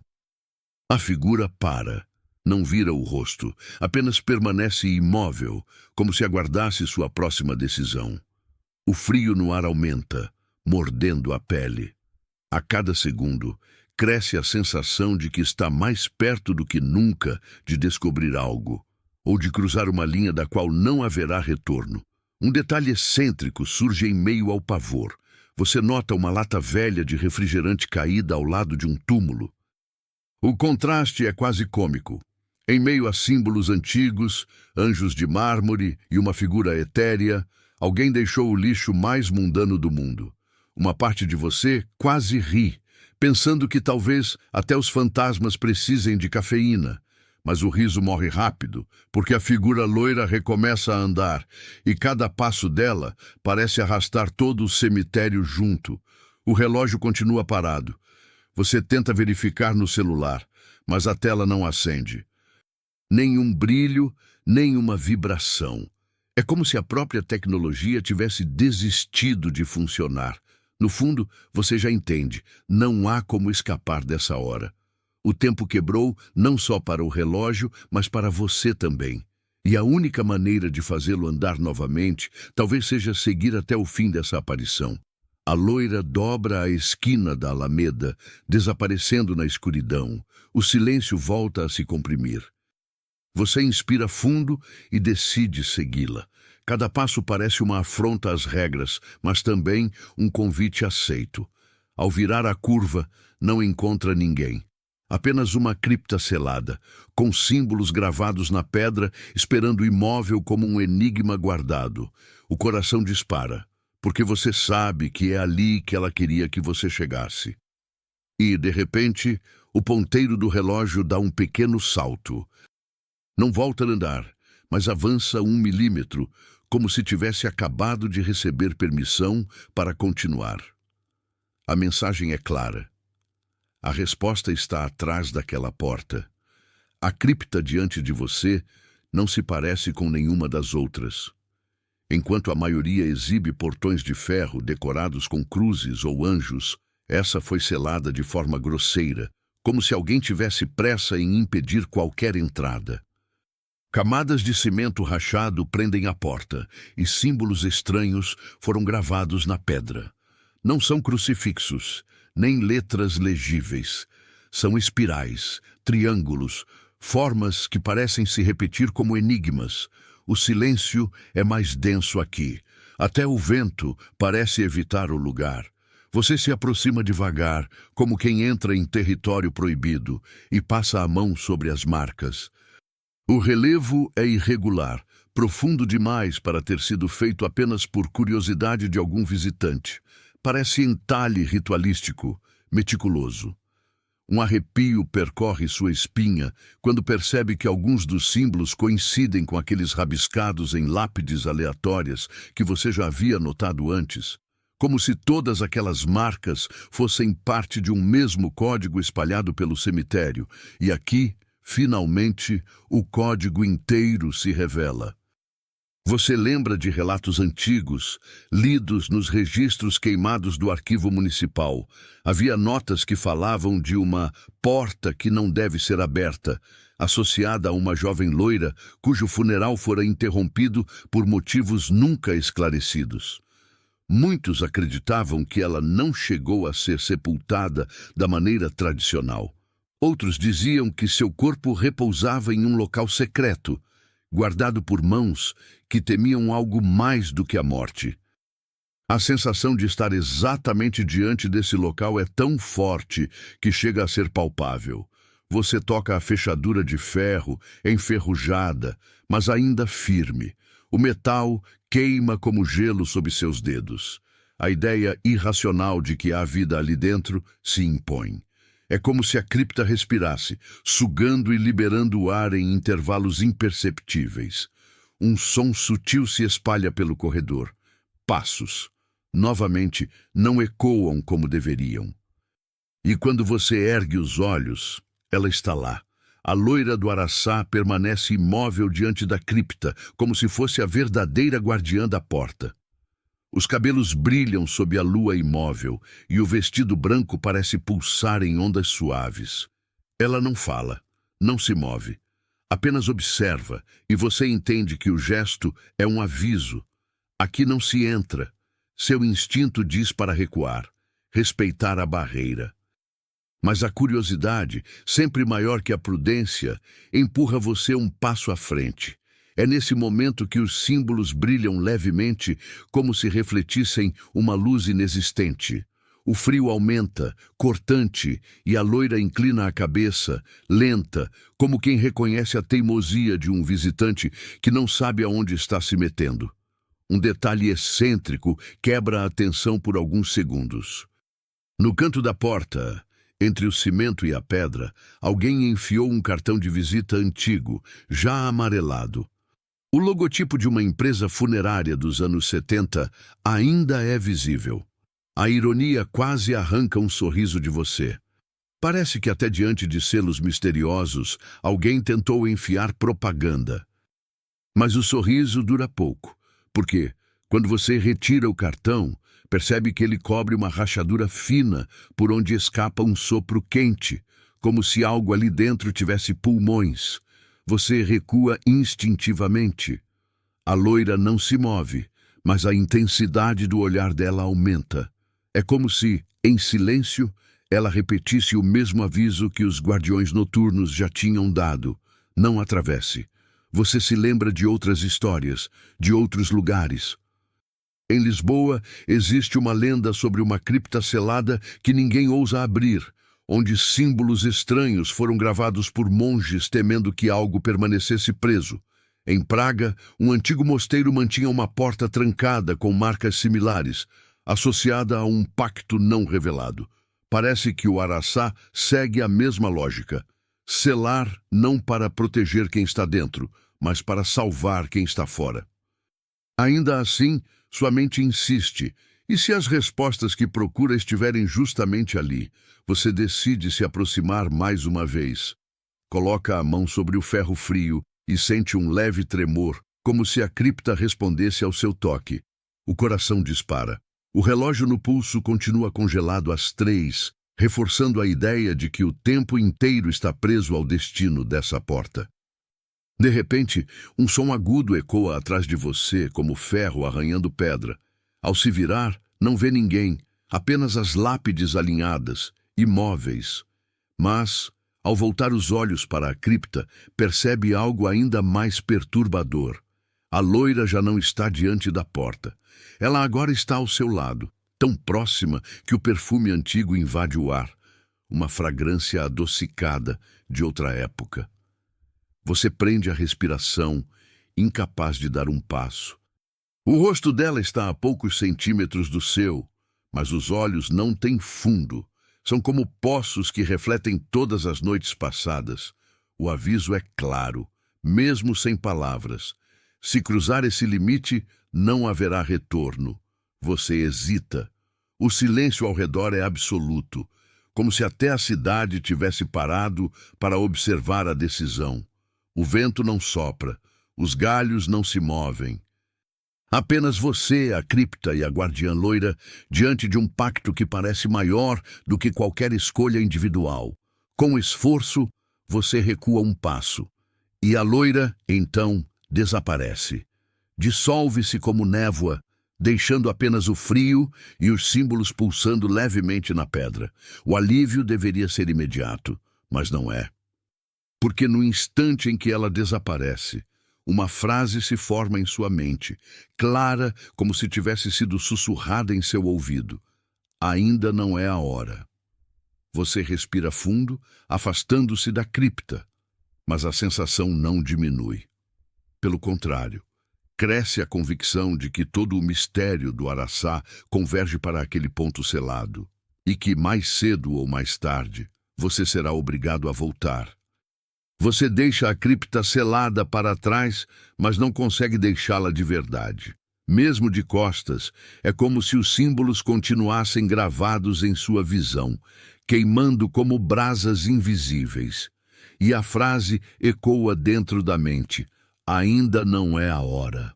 A figura para. Não vira o rosto, apenas permanece imóvel, como se aguardasse sua próxima decisão. O frio no ar aumenta, mordendo a pele. A cada segundo, cresce a sensação de que está mais perto do que nunca de descobrir algo, ou de cruzar uma linha da qual não haverá retorno. Um detalhe excêntrico surge em meio ao pavor. Você nota uma lata velha de refrigerante caída ao lado de um túmulo. O contraste é quase cômico. Em meio a símbolos antigos, anjos de mármore e uma figura etérea, alguém deixou o lixo mais mundano do mundo. Uma parte de você quase ri, pensando que talvez até os fantasmas precisem de cafeína. Mas o riso morre rápido, porque a figura loira recomeça a andar, e cada passo dela parece arrastar todo o cemitério junto. O relógio continua parado. Você tenta verificar no celular, mas a tela não acende. Nenhum brilho, nenhuma vibração. É como se a própria tecnologia tivesse desistido de funcionar. No fundo, você já entende, não há como escapar dessa hora. O tempo quebrou não só para o relógio, mas para você também. E a única maneira de fazê-lo andar novamente talvez seja seguir até o fim dessa aparição. A loira dobra a esquina da alameda, desaparecendo na escuridão. O silêncio volta a se comprimir. Você inspira fundo e decide segui-la. Cada passo parece uma afronta às regras, mas também um convite aceito. Ao virar a curva, não encontra ninguém. Apenas uma cripta selada, com símbolos gravados na pedra, esperando imóvel como um enigma guardado. O coração dispara, porque você sabe que é ali que ela queria que você chegasse. E, de repente, o ponteiro do relógio dá um pequeno salto. Não volta a andar, mas avança 1 milímetro, como se tivesse acabado de receber permissão para continuar. A mensagem é clara. A resposta está atrás daquela porta. A cripta diante de você não se parece com nenhuma das outras. Enquanto a maioria exibe portões de ferro decorados com cruzes ou anjos, essa foi selada de forma grosseira, como se alguém tivesse pressa em impedir qualquer entrada. Camadas de cimento rachado prendem a porta, e símbolos estranhos foram gravados na pedra. Não são crucifixos, nem letras legíveis. São espirais, triângulos, formas que parecem se repetir como enigmas. O silêncio é mais denso aqui. Até o vento parece evitar o lugar. Você se aproxima devagar, como quem entra em território proibido, e passa a mão sobre as marcas. O relevo é irregular, profundo demais para ter sido feito apenas por curiosidade de algum visitante. Parece entalhe ritualístico, meticuloso. Um arrepio percorre sua espinha quando percebe que alguns dos símbolos coincidem com aqueles rabiscados em lápides aleatórias que você já havia notado antes, como se todas aquelas marcas fossem parte de um mesmo código espalhado pelo cemitério, e aqui, finalmente, o código inteiro se revela. Você lembra de relatos antigos, lidos nos registros queimados do arquivo municipal. Havia notas que falavam de uma porta que não deve ser aberta, associada a uma jovem loira cujo funeral fora interrompido por motivos nunca esclarecidos. Muitos acreditavam que ela não chegou a ser sepultada da maneira tradicional. Outros diziam que seu corpo repousava em um local secreto, guardado por mãos que temiam algo mais do que a morte. A sensação de estar exatamente diante desse local é tão forte que chega a ser palpável. Você toca a fechadura de ferro, enferrujada, mas ainda firme. O metal queima como gelo sob seus dedos. A ideia irracional de que há vida ali dentro se impõe. É como se a cripta respirasse, sugando e liberando o ar em intervalos imperceptíveis. Um som sutil se espalha pelo corredor. Passos, novamente, não ecoam como deveriam. E quando você ergue os olhos, ela está lá. A loira do araçá permanece imóvel diante da cripta, como se fosse a verdadeira guardiã da porta. Os cabelos brilham sob a lua imóvel e o vestido branco parece pulsar em ondas suaves. Ela não fala, não se move, apenas observa, e você entende que o gesto é um aviso. Aqui não se entra. Seu instinto diz para recuar, respeitar a barreira. Mas a curiosidade, sempre maior que a prudência, empurra você um passo à frente. É nesse momento que os símbolos brilham levemente, como se refletissem uma luz inexistente. O frio aumenta, cortante, e a loira inclina a cabeça, lenta, como quem reconhece a teimosia de um visitante que não sabe aonde está se metendo. Um detalhe excêntrico quebra a atenção por alguns segundos. No canto da porta, entre o cimento e a pedra, alguém enfiou um cartão de visita antigo, já amarelado. O logotipo de uma empresa funerária dos anos 70 ainda é visível. A ironia quase arranca um sorriso de você. Parece que até diante de selos misteriosos, alguém tentou enfiar propaganda. Mas o sorriso dura pouco, porque, quando você retira o cartão, percebe que ele cobre uma rachadura fina por onde escapa um sopro quente, como se algo ali dentro tivesse pulmões. Você recua instintivamente. A loira não se move, mas a intensidade do olhar dela aumenta. É como se, em silêncio, ela repetisse o mesmo aviso que os guardiões noturnos já tinham dado. Não atravesse. Você se lembra de outras histórias, de outros lugares. Em Lisboa, existe uma lenda sobre uma cripta selada que ninguém ousa abrir, onde símbolos estranhos foram gravados por monges temendo que algo permanecesse preso. Em Praga, um antigo mosteiro mantinha uma porta trancada com marcas similares, associada a um pacto não revelado. Parece que o araçá segue a mesma lógica. Selar não para proteger quem está dentro, mas para salvar quem está fora. Ainda assim, sua mente insiste, e se as respostas que procura estiverem justamente ali, você decide se aproximar mais uma vez. Coloca a mão sobre o ferro frio e sente um leve tremor, como se a cripta respondesse ao seu toque. O coração dispara. O relógio no pulso continua congelado às 3, reforçando a ideia de que o tempo inteiro está preso ao destino dessa porta. De repente, um som agudo ecoa atrás de você, como ferro arranhando pedra. Ao se virar, não vê ninguém, apenas as lápides alinhadas, imóveis. Mas, ao voltar os olhos para a cripta, percebe algo ainda mais perturbador. A loira já não está diante da porta. Ela agora está ao seu lado, tão próxima que o perfume antigo invade o ar. Uma fragrância adocicada de outra época. Você prende a respiração, incapaz de dar um passo. O rosto dela está a poucos centímetros do seu, mas os olhos não têm fundo. São como poços que refletem todas as noites passadas. O aviso é claro, mesmo sem palavras. Se cruzar esse limite, não haverá retorno. Você hesita. O silêncio ao redor é absoluto, como se até a cidade tivesse parado para observar a decisão. O vento não sopra, os galhos não se movem. Apenas você, a cripta e a guardiã loira, diante de um pacto que parece maior do que qualquer escolha individual. Com esforço, você recua um passo. E a loira, então, desaparece. Dissolve-se como névoa, deixando apenas o frio e os símbolos pulsando levemente na pedra. O alívio deveria ser imediato, mas não é. Porque no instante em que ela desaparece, uma frase se forma em sua mente, clara como se tivesse sido sussurrada em seu ouvido. Ainda não é a hora. Você respira fundo, afastando-se da cripta, mas a sensação não diminui. Pelo contrário, Cresce a convicção de que todo o mistério do Araçá converge para aquele ponto selado, e que, mais cedo ou mais tarde, você será obrigado a voltar. Você deixa a cripta selada para trás, mas não consegue deixá-la de verdade. Mesmo de costas, é como se os símbolos continuassem gravados em sua visão, queimando como brasas invisíveis. E a frase ecoa dentro da mente: ainda não é a hora.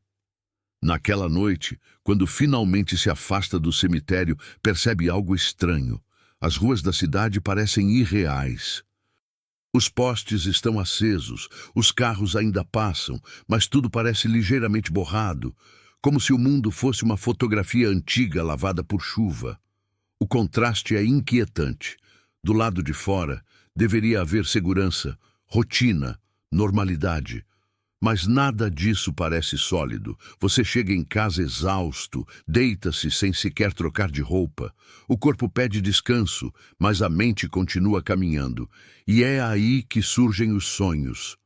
Naquela noite, quando finalmente se afasta do cemitério, percebe algo estranho. As ruas da cidade parecem irreais. Os postes estão acesos, os carros ainda passam, mas tudo parece ligeiramente borrado, como se o mundo fosse uma fotografia antiga lavada por chuva. O contraste é inquietante. Do lado de fora, deveria haver segurança, rotina, normalidade. Mas nada disso parece sólido. Você chega em casa exausto, deita-se sem sequer trocar de roupa. O corpo pede descanso, mas a mente continua caminhando. E é aí que surgem os sonhos.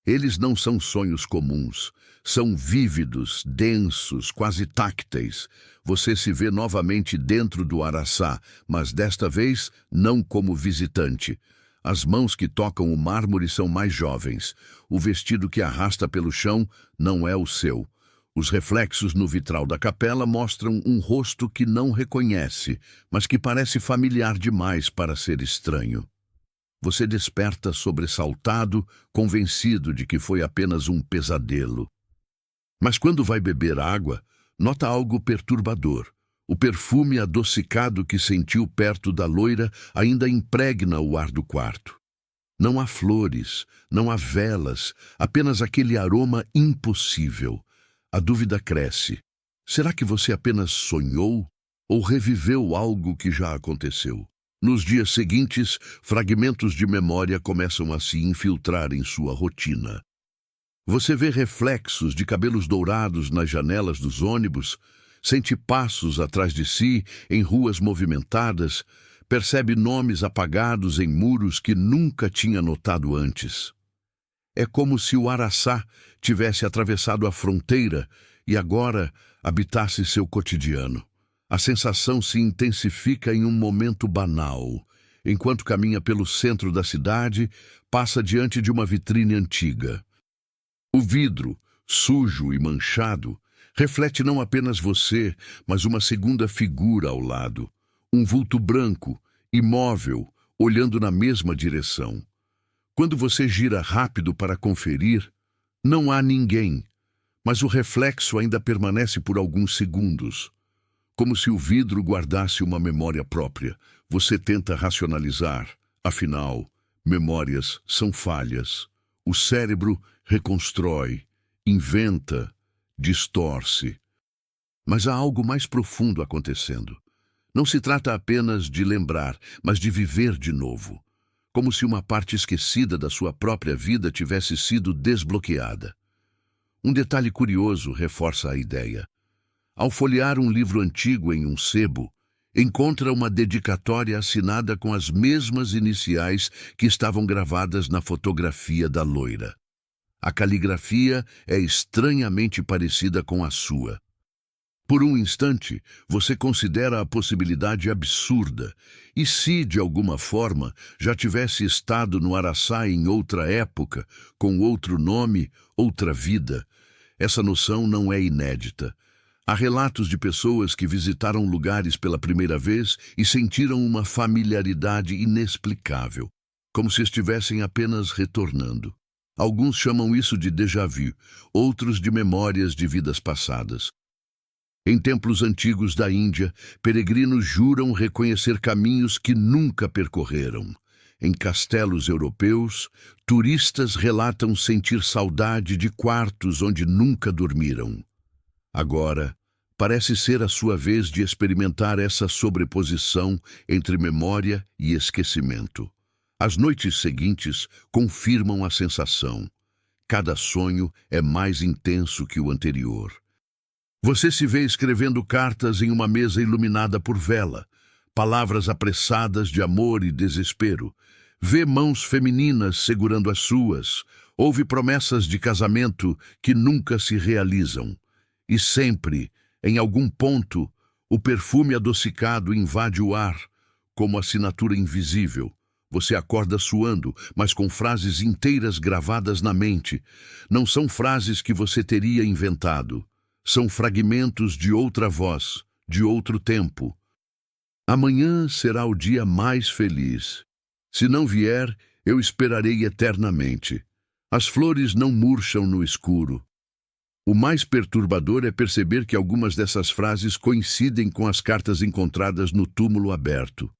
Eles não são sonhos comuns. São vívidos, densos, quase tácteis. Você se vê novamente dentro do Araçá, mas desta vez não como visitante. As mãos que tocam o mármore são mais jovens. O vestido que arrasta pelo chão não é o seu. Os reflexos no vitral da capela mostram um rosto que não reconhece, mas que parece familiar demais para ser estranho. Você desperta sobressaltado, convencido de que foi apenas um pesadelo. Mas quando vai beber água, nota algo perturbador. O perfume adocicado que sentiu perto da loira ainda impregna o ar do quarto. Não há flores, não há velas, apenas aquele aroma impossível. A dúvida cresce. Será que você apenas sonhou ou reviveu algo que já aconteceu? Nos dias seguintes, fragmentos de memória começam a se infiltrar em sua rotina. Você vê reflexos de cabelos dourados nas janelas dos ônibus, sente passos atrás de si em ruas movimentadas, percebe nomes apagados em muros que nunca tinha notado antes. É como se o Araçá tivesse atravessado a fronteira e agora habitasse seu cotidiano. A sensação se intensifica em um momento banal. Enquanto caminha pelo centro da cidade, passa diante de uma vitrine antiga. O vidro, sujo e manchado, reflete não apenas você, mas uma segunda figura ao lado. Um vulto branco, imóvel, olhando na mesma direção. Quando você gira rápido para conferir, não há ninguém, mas o reflexo ainda permanece por alguns segundos. Como se o vidro guardasse uma memória própria. Você tenta racionalizar, afinal, memórias são falhas. O cérebro reconstrói, inventa, distorce. Mas há algo mais profundo acontecendo. Não se trata apenas de lembrar, mas de viver de novo. Como se uma parte esquecida da sua própria vida tivesse sido desbloqueada. Um detalhe curioso reforça a ideia. Ao folhear um livro antigo em um sebo, encontra uma dedicatória assinada com as mesmas iniciais que estavam gravadas na fotografia da loira. A caligrafia é estranhamente parecida com a sua. Por um instante, você considera a possibilidade absurda. E se, de alguma forma, já tivesse estado no Araçá em outra época, com outro nome, outra vida? Essa noção não é inédita. Há relatos de pessoas que visitaram lugares pela primeira vez e sentiram uma familiaridade inexplicável, como se estivessem apenas retornando. Alguns chamam isso de déjà vu, outros de memórias de vidas passadas. Em templos antigos da Índia, peregrinos juram reconhecer caminhos que nunca percorreram. Em castelos europeus, turistas relatam sentir saudade de quartos onde nunca dormiram. Agora, parece ser a sua vez de experimentar essa sobreposição entre memória e esquecimento. As noites seguintes confirmam a sensação. Cada sonho é mais intenso que o anterior. Você se vê escrevendo cartas em uma mesa iluminada por vela, palavras apressadas de amor e desespero. Vê mãos femininas segurando as suas. Ouve promessas de casamento que nunca se realizam. E sempre, em algum ponto, o perfume adocicado invade o ar, como assinatura invisível. Você acorda suando, mas com frases inteiras gravadas na mente. Não são frases que você teria inventado. São fragmentos de outra voz, de outro tempo. Amanhã será o dia mais feliz. Se não vier, eu esperarei eternamente. As flores não murcham no escuro. O mais perturbador é perceber que algumas dessas frases coincidem com as cartas encontradas no túmulo aberto.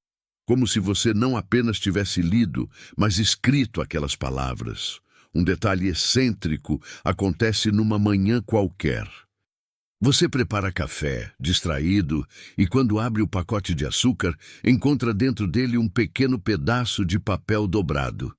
Como se você não apenas tivesse lido, mas escrito aquelas palavras. Um detalhe excêntrico acontece numa manhã qualquer. Você prepara café, distraído, e quando abre o pacote de açúcar, encontra dentro dele um pequeno pedaço de papel dobrado.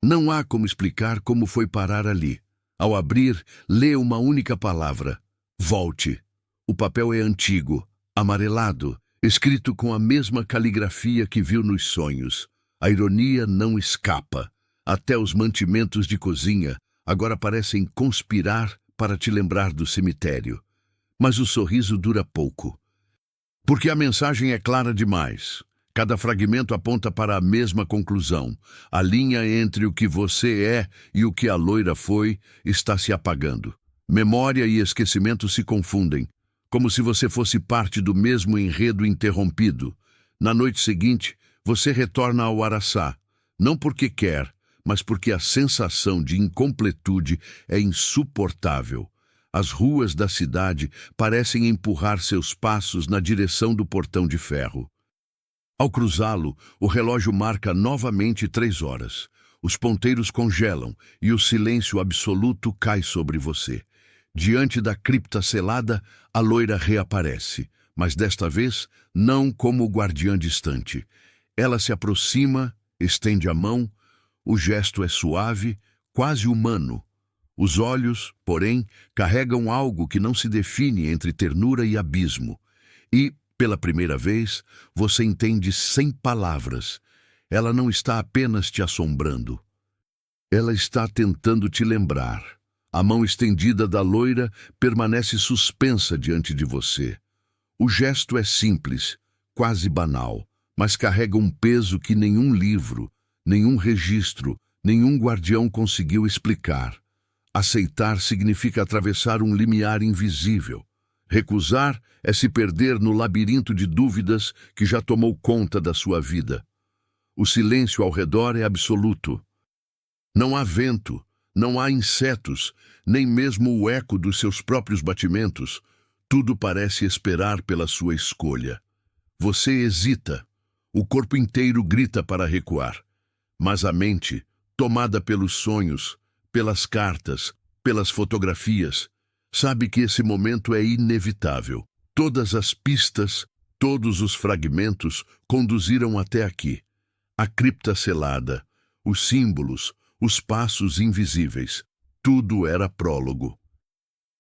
Não há como explicar como foi parar ali. Ao abrir, lê uma única palavra: volte. O papel é antigo, amarelado, escrito com a mesma caligrafia que viu nos sonhos. A ironia não escapa. Até os mantimentos de cozinha agora parecem conspirar para te lembrar do cemitério. Mas o sorriso dura pouco. Porque a mensagem é clara demais. Cada fragmento aponta para a mesma conclusão. A linha entre o que você é e o que a loira foi está se apagando. Memória e esquecimento se confundem, como se você fosse parte do mesmo enredo interrompido. Na noite seguinte, você retorna ao Araçá, não porque quer, mas porque a sensação de incompletude é insuportável. As ruas da cidade parecem empurrar seus passos na direção do portão de ferro. Ao cruzá-lo, o relógio marca novamente 3 horas. Os ponteiros congelam e o silêncio absoluto cai sobre você. Diante da cripta selada, a loira reaparece, mas desta vez não como guardiã distante. Ela se aproxima, estende a mão, o gesto é suave, quase humano. Os olhos, porém, carregam algo que não se define entre ternura e abismo. E, pela primeira vez, você entende sem palavras. Ela não está apenas te assombrando. Ela está tentando te lembrar. A mão estendida da loira permanece suspensa diante de você. O gesto é simples, quase banal, mas carrega um peso que nenhum livro, nenhum registro, nenhum guardião conseguiu explicar. Aceitar significa atravessar um limiar invisível. Recusar é se perder no labirinto de dúvidas que já tomou conta da sua vida. O silêncio ao redor é absoluto. Não há vento, não há insetos, nem mesmo o eco dos seus próprios batimentos. Tudo parece esperar pela sua escolha. Você hesita. O corpo inteiro grita para recuar. Mas a mente, tomada pelos sonhos, pelas cartas, pelas fotografias, sabe que esse momento é inevitável. Todas as pistas, todos os fragmentos conduziram até aqui. A cripta selada, os símbolos, os passos invisíveis. Tudo era prólogo.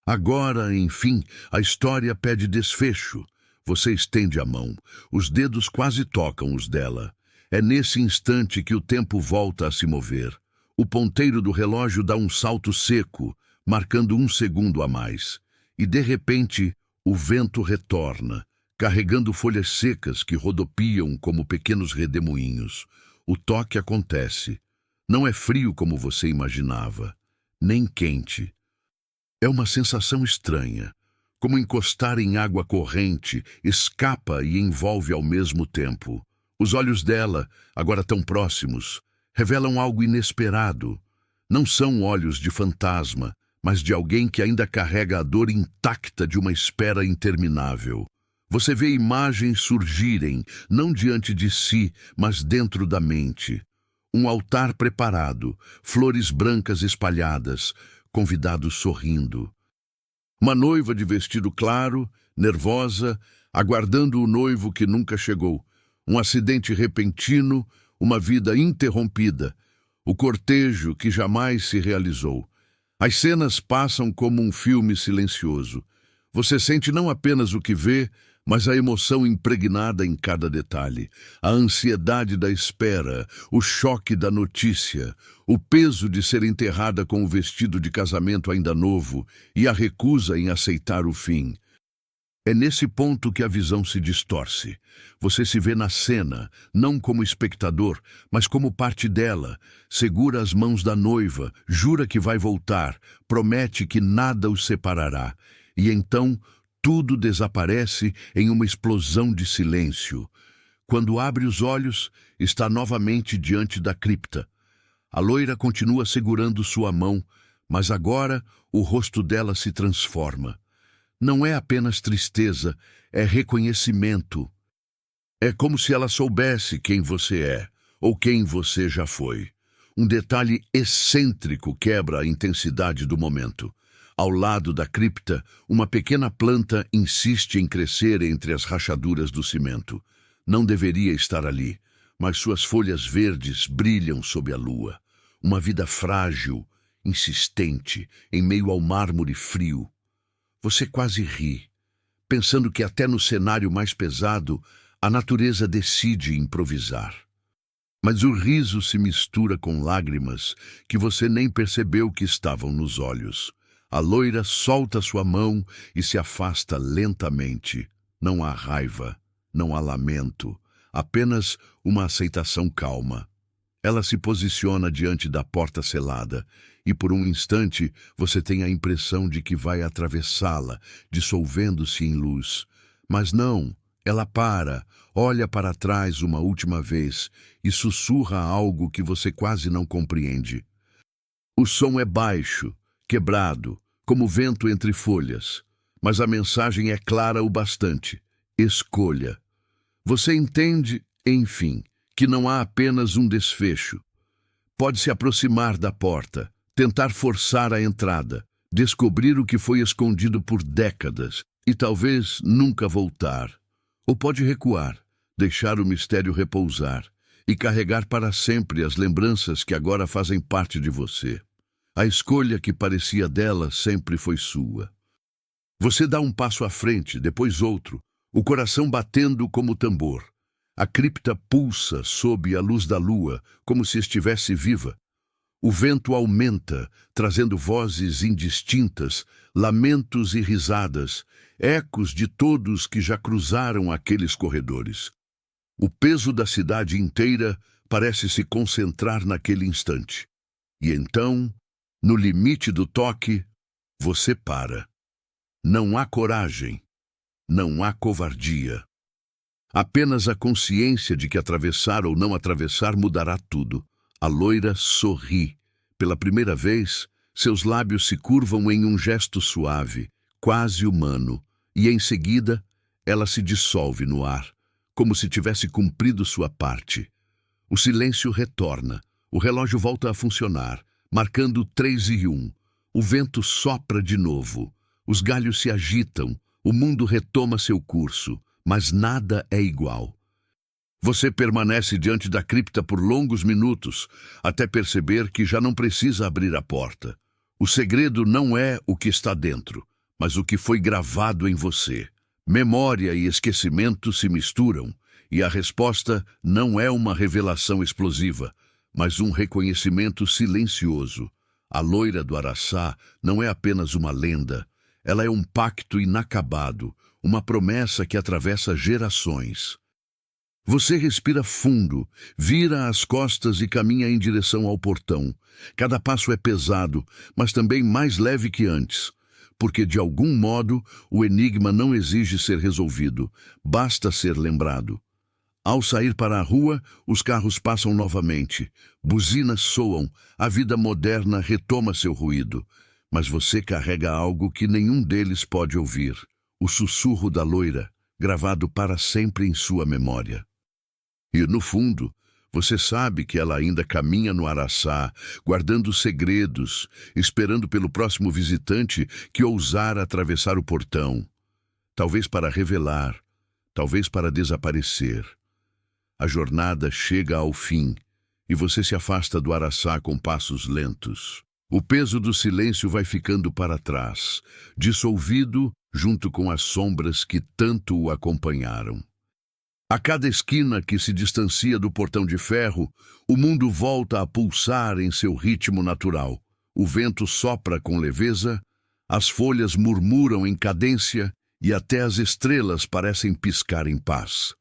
Agora, enfim, a história pede desfecho. Você estende a mão. Os dedos quase tocam os dela. É nesse instante que o tempo volta a se mover. O ponteiro do relógio dá um salto seco, marcando 1 segundo a mais. E, de repente, o vento retorna, carregando folhas secas que rodopiam como pequenos redemoinhos. O toque acontece. Não é frio como você imaginava, nem quente. É uma sensação estranha, como encostar em água corrente, escapa e envolve ao mesmo tempo. Os olhos dela, agora tão próximos, revelam algo inesperado. Não são olhos de fantasma, mas de alguém que ainda carrega a dor intacta de uma espera interminável. Você vê imagens surgirem, não diante de si, mas dentro da mente. Um altar preparado, flores brancas espalhadas, convidados sorrindo. Uma noiva de vestido claro, nervosa, aguardando o noivo que nunca chegou. Um acidente repentino, uma vida interrompida, o cortejo que jamais se realizou. As cenas passam como um filme silencioso. Você sente não apenas o que vê, mas a emoção impregnada em cada detalhe, a ansiedade da espera, o choque da notícia, o peso de ser enterrada com o vestido de casamento ainda novo e a recusa em aceitar o fim. É nesse ponto que a visão se distorce. Você se vê na cena, não como espectador, mas como parte dela. Segura as mãos da noiva, jura que vai voltar, promete que nada os separará. E então, tudo desaparece em uma explosão de silêncio. Quando abre os olhos, está novamente diante da cripta. A loira continua segurando sua mão, mas agora o rosto dela se transforma. Não é apenas tristeza, é reconhecimento. É como se ela soubesse quem você é, ou quem você já foi. Um detalhe excêntrico quebra a intensidade do momento. Ao lado da cripta, uma pequena planta insiste em crescer entre as rachaduras do cimento. Não deveria estar ali, mas suas folhas verdes brilham sob a lua. Uma vida frágil, insistente, em meio ao mármore frio. Você quase ri, pensando que até no cenário mais pesado, a natureza decide improvisar. Mas o riso se mistura com lágrimas que você nem percebeu que estavam nos olhos. A loira solta sua mão e se afasta lentamente. Não há raiva, não há lamento, apenas uma aceitação calma. Ela se posiciona diante da porta selada e por um instante você tem a impressão de que vai atravessá-la, dissolvendo-se em luz. Mas não, ela para, olha para trás uma última vez e sussurra algo que você quase não compreende. O som é baixo, quebrado, como vento entre folhas, mas a mensagem é clara o bastante. Escolha. Você entende, enfim, que não há apenas um desfecho. Pode se aproximar da porta, tentar forçar a entrada, descobrir o que foi escondido por décadas e talvez nunca voltar. Ou pode recuar, deixar o mistério repousar e carregar para sempre as lembranças que agora fazem parte de você. A escolha que parecia dela sempre foi sua. Você dá um passo à frente, depois outro, o coração batendo como tambor. A cripta pulsa sob a luz da lua, como se estivesse viva. O vento aumenta, trazendo vozes indistintas, lamentos e risadas, ecos de todos que já cruzaram aqueles corredores. O peso da cidade inteira parece se concentrar naquele instante. E então, no limite do toque, você para. Não há coragem, não há covardia. Apenas a consciência de que atravessar ou não atravessar mudará tudo. A loira sorri. Pela primeira vez, seus lábios se curvam em um gesto suave, quase humano, e em seguida, ela se dissolve no ar, como se tivesse cumprido sua parte. O silêncio retorna, o relógio volta a funcionar, marcando 3:01. O vento sopra de novo, os galhos se agitam, o mundo retoma seu curso. Mas nada é igual. Você permanece diante da cripta por longos minutos, até perceber que já não precisa abrir a porta. O segredo não é o que está dentro, mas o que foi gravado em você. Memória e esquecimento se misturam, e a resposta não é uma revelação explosiva, mas um reconhecimento silencioso. A loira do Araçá não é apenas uma lenda, ela é um pacto inacabado, uma promessa que atravessa gerações. Você respira fundo, vira as costas e caminha em direção ao portão. Cada passo é pesado, mas também mais leve que antes, porque de algum modo o enigma não exige ser resolvido, basta ser lembrado. Ao sair para a rua, os carros passam novamente, buzinas soam, a vida moderna retoma seu ruído, mas você carrega algo que nenhum deles pode ouvir. O sussurro da loira, gravado para sempre em sua memória. E, no fundo, você sabe que ela ainda caminha no Araçá, guardando segredos, esperando pelo próximo visitante que ousar atravessar o portão. Talvez para revelar, talvez para desaparecer. A jornada chega ao fim, e você se afasta do Araçá com passos lentos. O peso do silêncio vai ficando para trás, dissolvido junto com as sombras que tanto o acompanharam. A cada esquina que se distancia do portão de ferro, o mundo volta a pulsar em seu ritmo natural. O vento sopra com leveza, as folhas murmuram em cadência e até as estrelas parecem piscar em paz.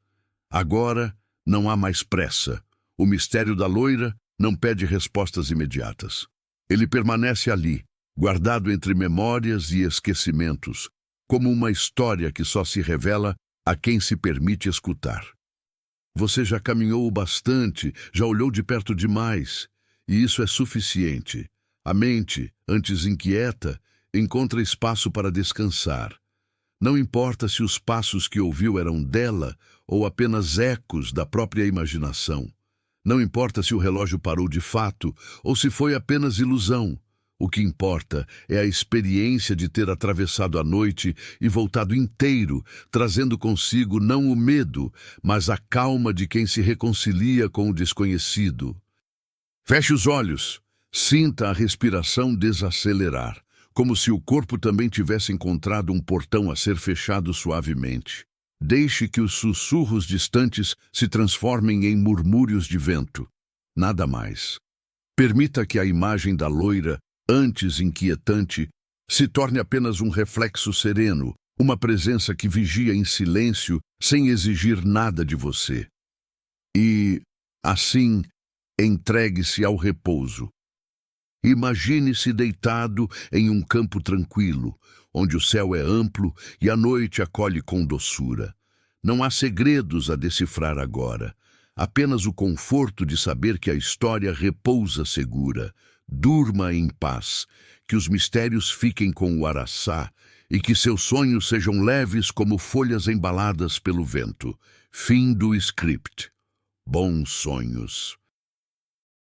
Agora não há mais pressa. O mistério da loira não pede respostas imediatas. Ele permanece ali, guardado entre memórias e esquecimentos, como uma história que só se revela a quem se permite escutar. Você já caminhou o bastante, já olhou de perto demais, e isso é suficiente. A mente, antes inquieta, encontra espaço para descansar. Não importa se os passos que ouviu eram dela ou apenas ecos da própria imaginação. Não importa se o relógio parou de fato ou se foi apenas ilusão. O que importa é a experiência de ter atravessado a noite e voltado inteiro, trazendo consigo não o medo, mas a calma de quem se reconcilia com o desconhecido. Feche os olhos, sinta a respiração desacelerar, como se o corpo também tivesse encontrado um portão a ser fechado suavemente. Deixe que os sussurros distantes se transformem em murmúrios de vento. Nada mais. Permita que a imagem da loira, antes inquietante, se torne apenas um reflexo sereno, uma presença que vigia em silêncio, sem exigir nada de você. E, assim, entregue-se ao repouso. Imagine-se deitado em um campo tranquilo, onde o céu é amplo e a noite acolhe com doçura. Não há segredos a decifrar agora, apenas o conforto de saber que a história repousa segura. Durma em paz, que os mistérios fiquem com o araçá e que seus sonhos sejam leves como folhas embaladas pelo vento. Fim do script. Bons sonhos.